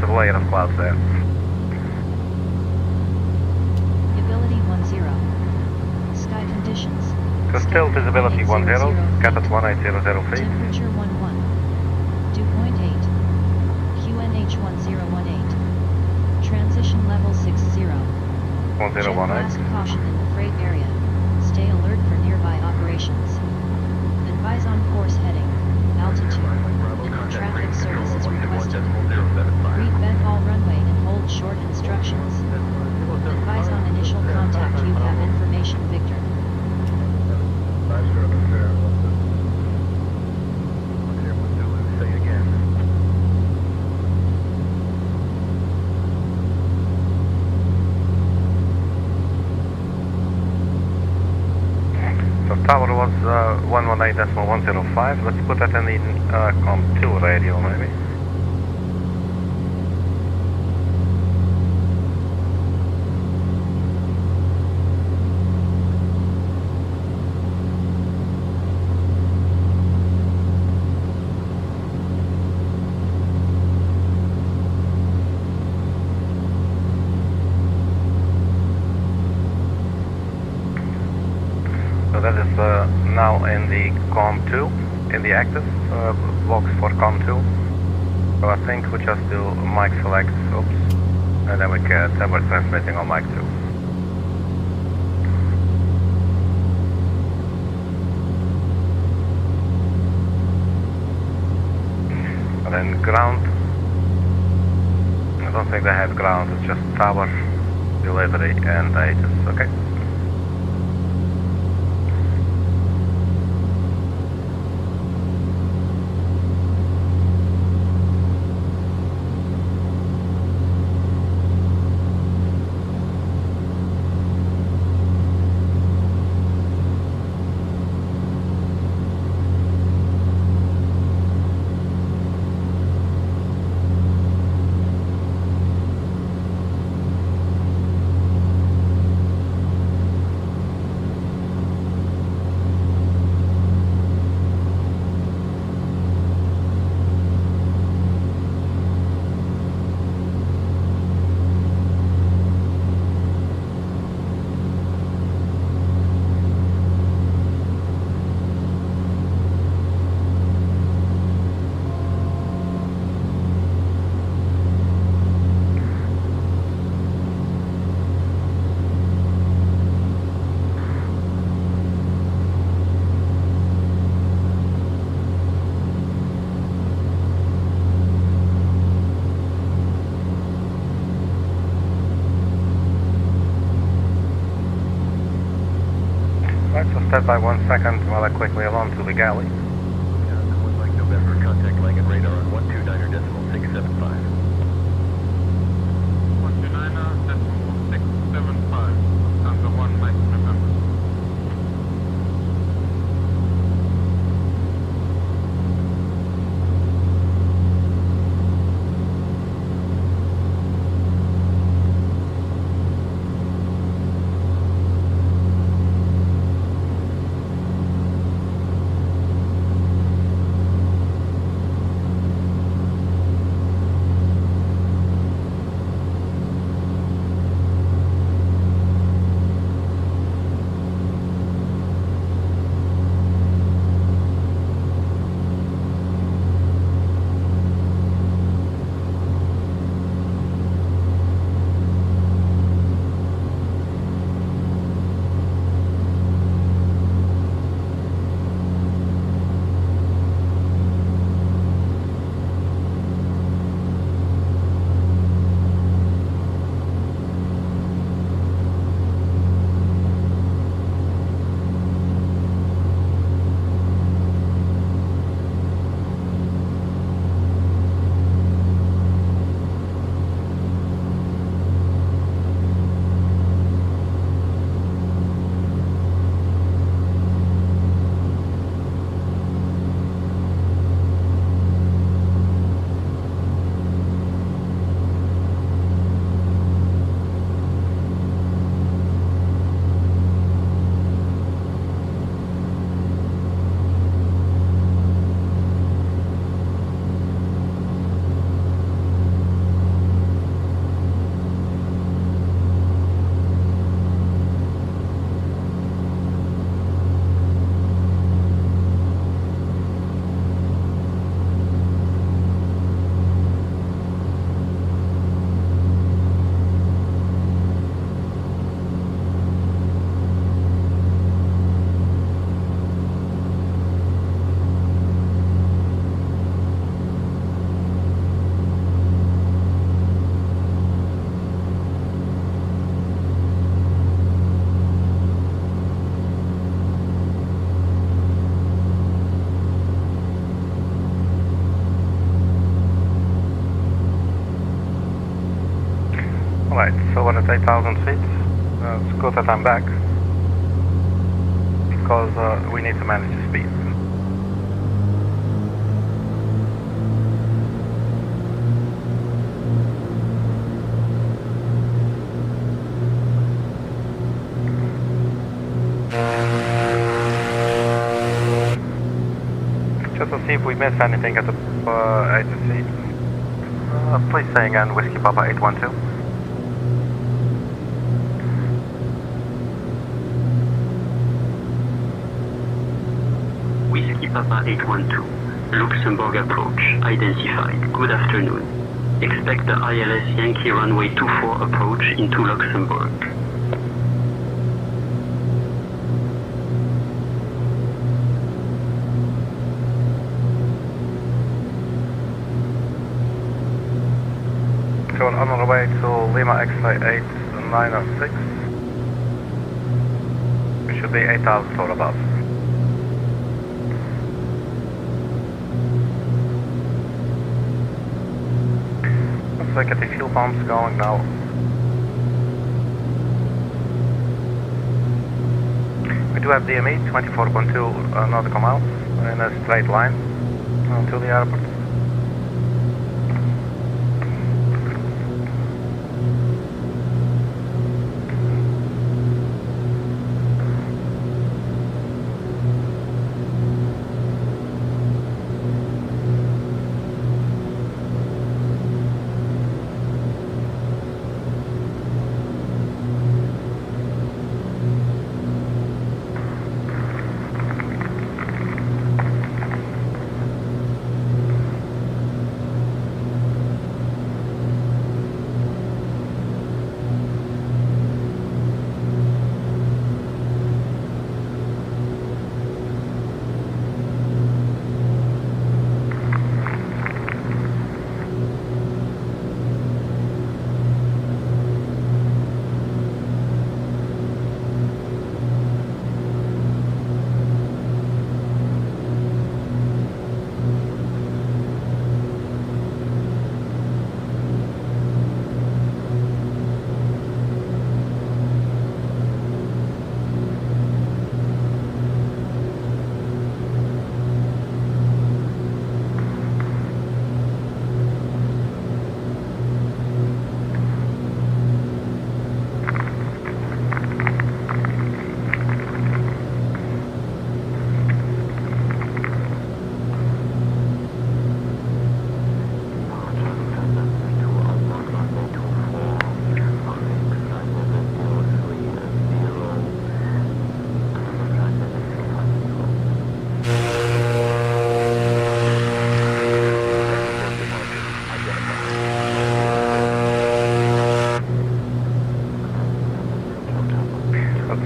layer of clouds there. Visibility 10. Sky conditions. So still visibility 10, cat at 180.0 feet. Temperature 11. Dew point 8. QNH 1018. Transition level 60. 1018. Blast caution in the freight area. Stay alert for nearby operations. Advise on course heading. Altitude. Traffic services requested. Read bend all runway and hold short instructions. Advise on initial contact. You have information, Victor. So tower was 118.105. Let's put that in the COM2 radio maybe. That is now in the COM2, in the active box for COM2. So I think we just do mic select, oops, and then we're transmitting on mic 2. And then ground, I don't think they have ground, it's just tower, delivery and Aegis, okay? Step by 1 second while I quickly along to the galley. Someone like November, contact Langen radar on 129.675. 129.675, and the 1 Mike November. so we're at 8,000 feet. It's good that I'm back, because we need to manage the speed. Just to see if we miss anything at the agency. Please say again, Whiskey Papa 812. Whiskey Papa 812, Luxembourg approach identified. Good afternoon. Expect the ILS Yankee runway 24 approach into Luxembourg. So we're on our way to Lima X-ray 8906. We should be 8,000 or above. Looks like the fuel pump's going now. We do have DME 24.2 nautical miles in a straight line to the airport.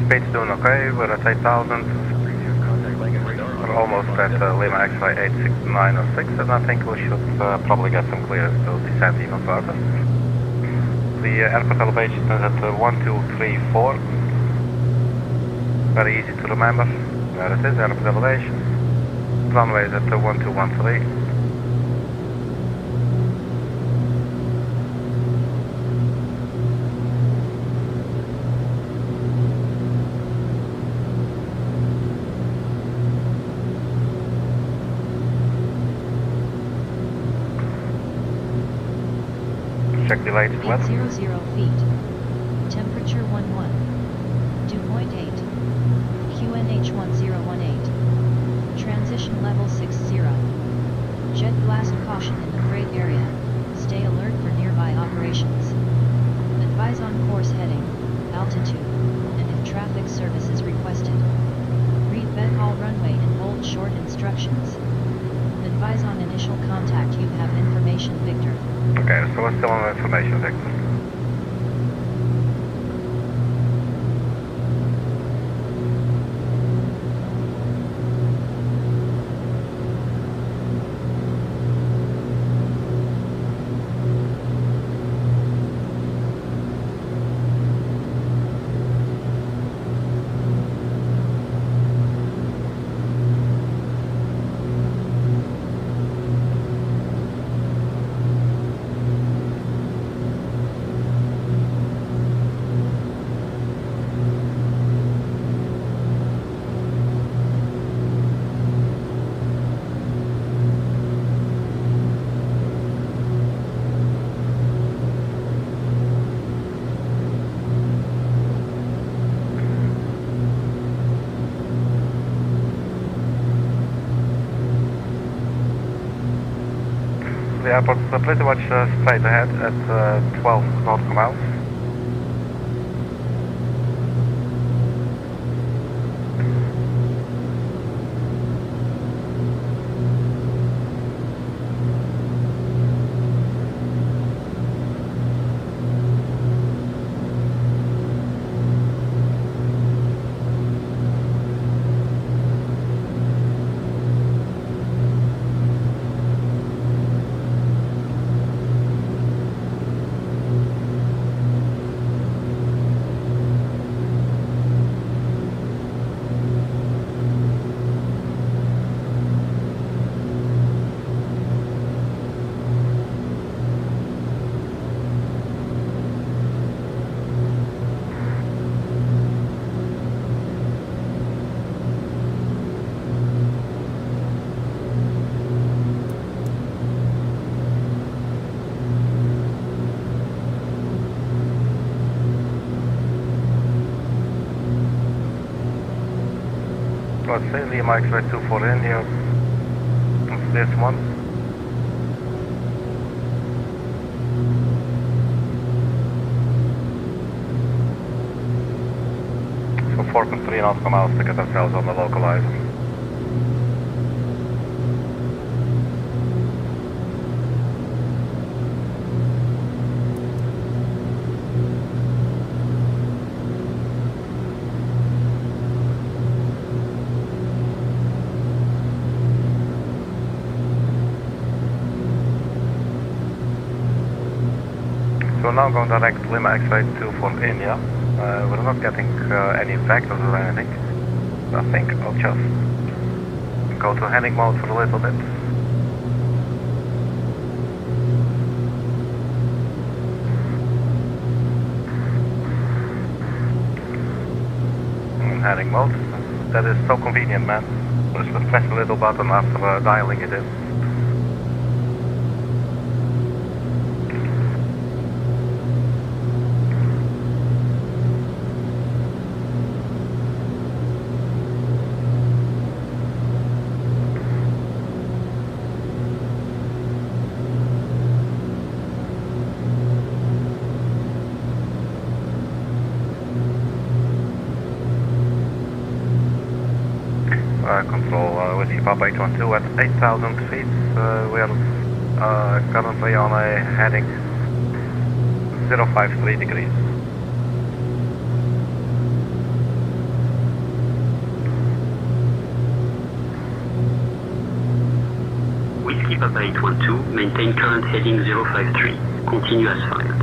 Speed's doing okay, we're at 8,000. We're almost at Lima X-ray 86906, and I think we should probably get some clearance to descend even further. The airport elevation is at 1234. Very easy to remember. There it is, airport elevation. Runway is at 1213. Check the latest weather. 800 feet. Temperature 11. Dew point 8. QNH 1018. Transition level 60. Jet blast caution in the freight area. Stay alert for nearby operations. Advise on course heading, altitude, and if traffic service is requested. Read bed hall runway in bold short instructions. Advise on initial contact. You have information, Victor. Okay, so we're still on information, Victor. The airport is pretty much straight ahead at 12 nautical miles. Let's say Lima X-ray 24 India. It's this one. So 4.3 nautical miles to get ourselves on the localizer. So now going direct Lima X-ray 24 India. We're not getting any vectors or anything. I think I'll just go to heading mode for a little bit. In heading mode. That is so convenient, man. Just press the little button after dialing it in. Control Whiskey Papa 812 at 8,000 feet. We are currently on a heading 053 degrees. Whiskey Papa 812, maintain current heading 053. Continue as filed.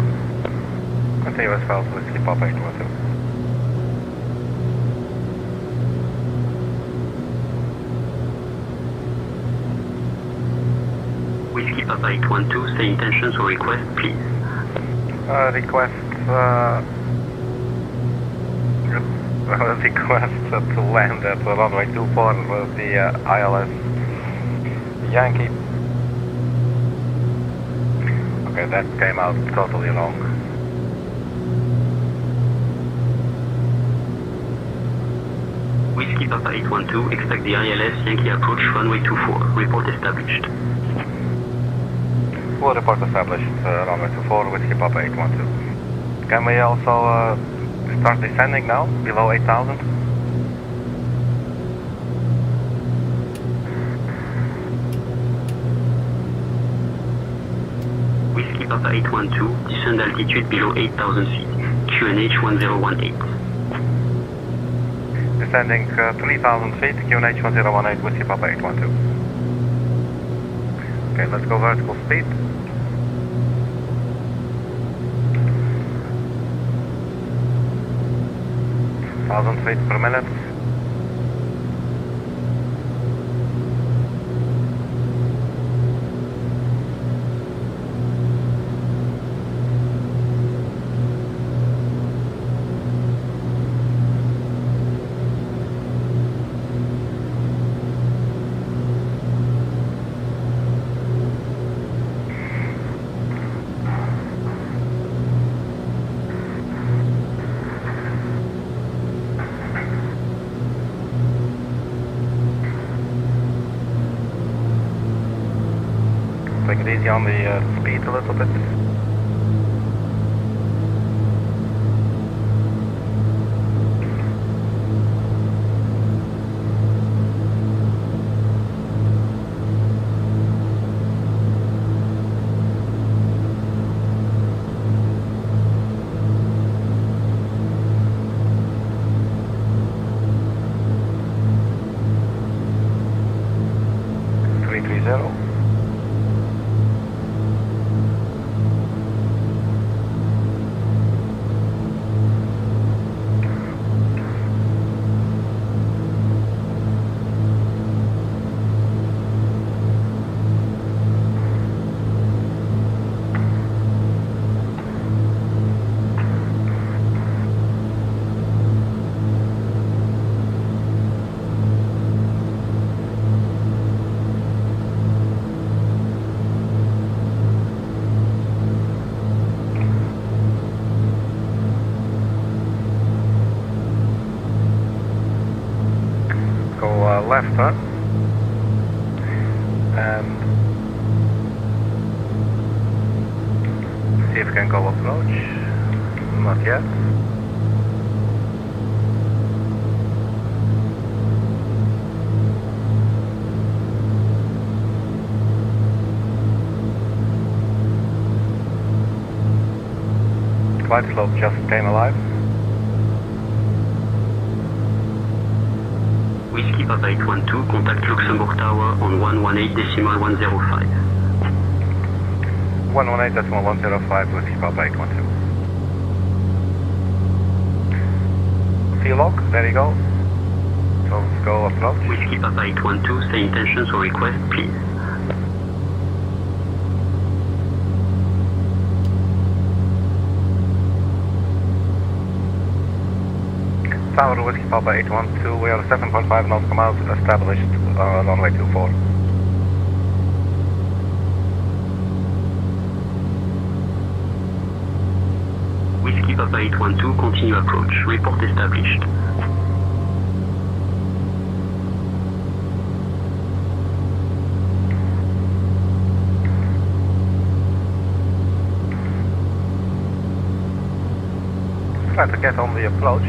Continue as filed, Whiskey Papa 812. Whiskey Papa 812, say intentions or request, please. Request to land at runway 24 with the ILS Yankee. Okay, that came out totally wrong. Whiskey Papa 812, expect the ILS Yankee approach runway 24. Report established. Full report established, runway 24, Whiskey Papa 812. Can we also start descending now, below 8,000? Whiskey Papa 812, descend altitude below 8,000 feet, QNH 1018. Descending 3,000 feet, QNH 1018, Whiskey Papa 812. Okay, let's go vertical speed. 1,000 feet per minute. Take it easy on the speed a little bit. Left turn and see if we can go approach. Not yet. Glide slope just came alive. Whiskey Papa 812, contact Luxembourg Tower on 118.105. 118.105, Whiskey Papa 812. C-lock, there you go. So let's go approach. Whiskey Papa 812, say intentions or request, please. Tower Whiskey Papa 812, we are 7.5 nautical miles established runway 24. Whiskey Papa 812, continue approach. Report established. Try to get on the approach.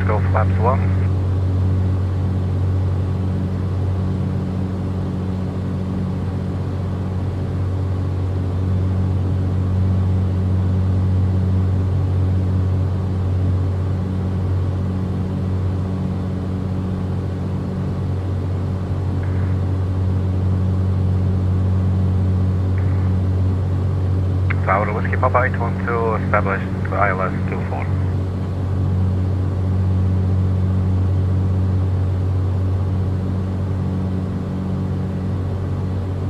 Go flaps 1. Tower Whiskey Papa 812, established ILS 24.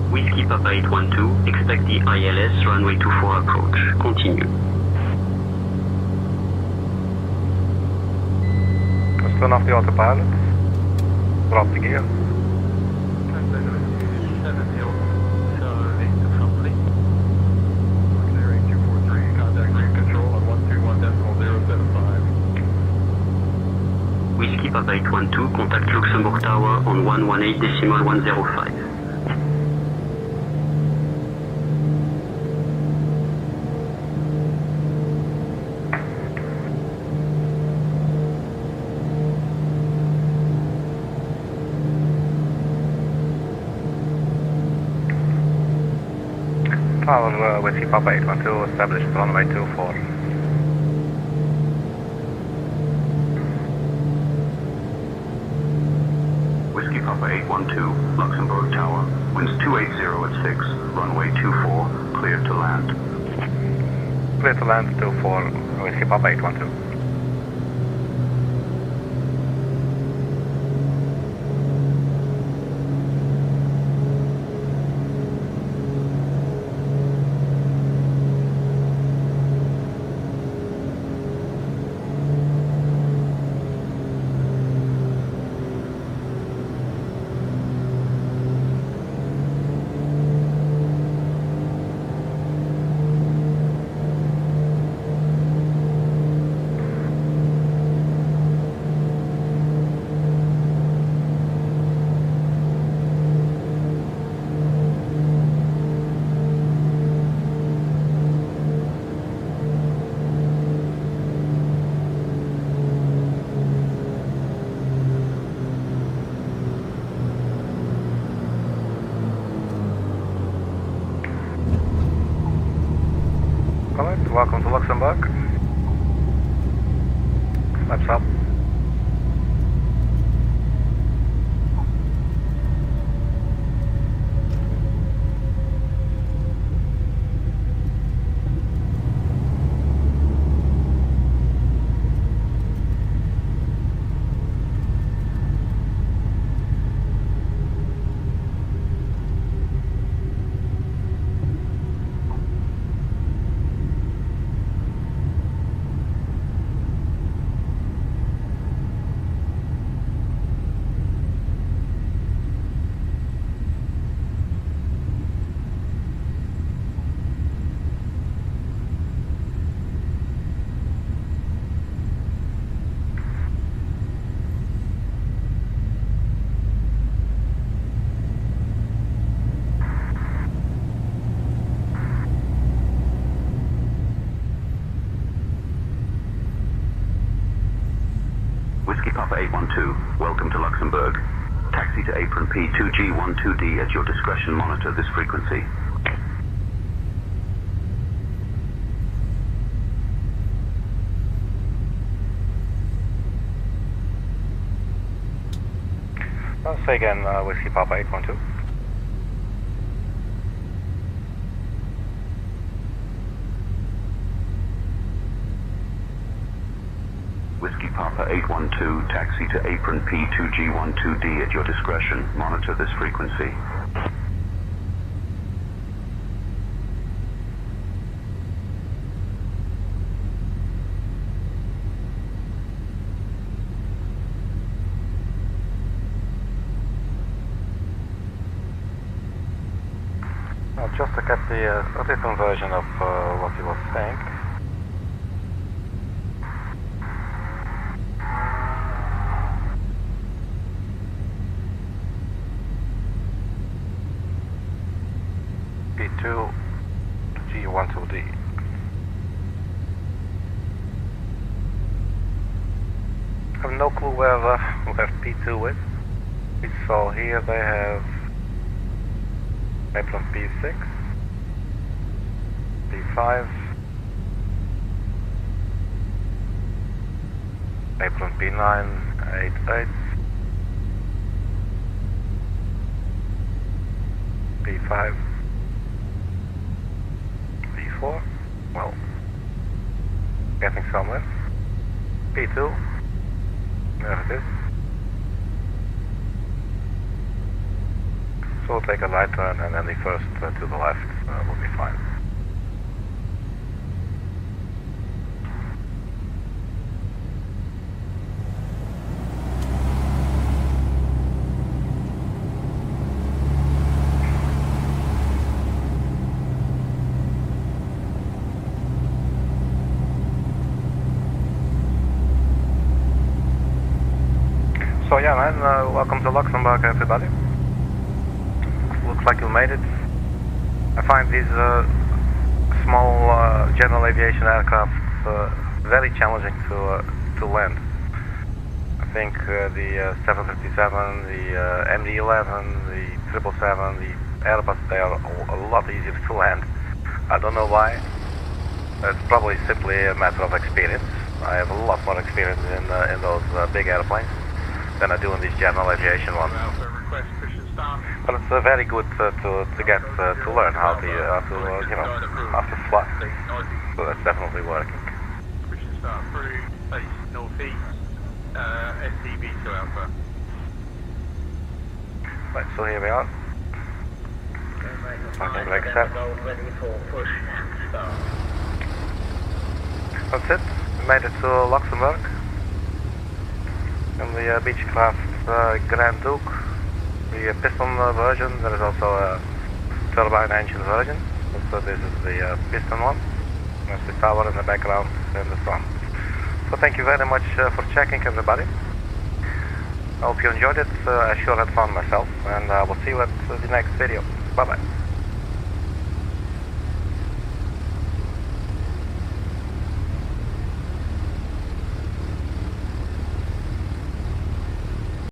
Whiskey Papa 812, expect the ILS runway 24 approach. Continue. Let's turn off the autopilot. Drop the gear. Whiskey Papa 812, contact Luxembourg Tower on 118.105. Tower Whiskey Papa 812, established runway 24. Whiskey Papa 812, Luxembourg Tower, winds 280 at 6, runway 24, cleared to land. Clear to land 24, Whiskey Papa 812. welcome to Luxembourg. Flaps up. Whiskey Papa 812, welcome to Luxembourg. Taxi to apron P2G12D at your discretion. Monitor this frequency. Say again, Whiskey Papa 812. Whiskey Papa 812, taxi to apron P2G12D at your discretion. Monitor this frequency. Just to get the written version of what he was saying. P2 G12D. I have no clue where P2 is. So here they have apron P6, P5, apron P9, 88, P5, P4, well, getting somewhere, P2, there it is. So we'll take a right turn and then the first to the left will be fine. So yeah man, welcome to Luxembourg everybody. Looks like you made it. I find these small general aviation aircraft very challenging to land. I think the 757, the MD-11, the 777, the Airbus, they are a lot easier to land. I don't know why. It's probably simply a matter of experience. I have a lot more experience in those big airplanes than I do in these general aviation ones. But it's very good to get to learn how to fly. So that's definitely working. Pushing start through, base northeast, SCB to Alpha. Right, so here we are. Parking brake set. That's it. We made it to Luxembourg. And the Beechcraft Grand Duke. The piston version, there is also a turbine engine version. So this is the piston one. There's the tower in the background and the sun. So thank you very much for checking everybody. I hope you enjoyed it. I sure had fun myself, and I will see you at the next video. Bye bye.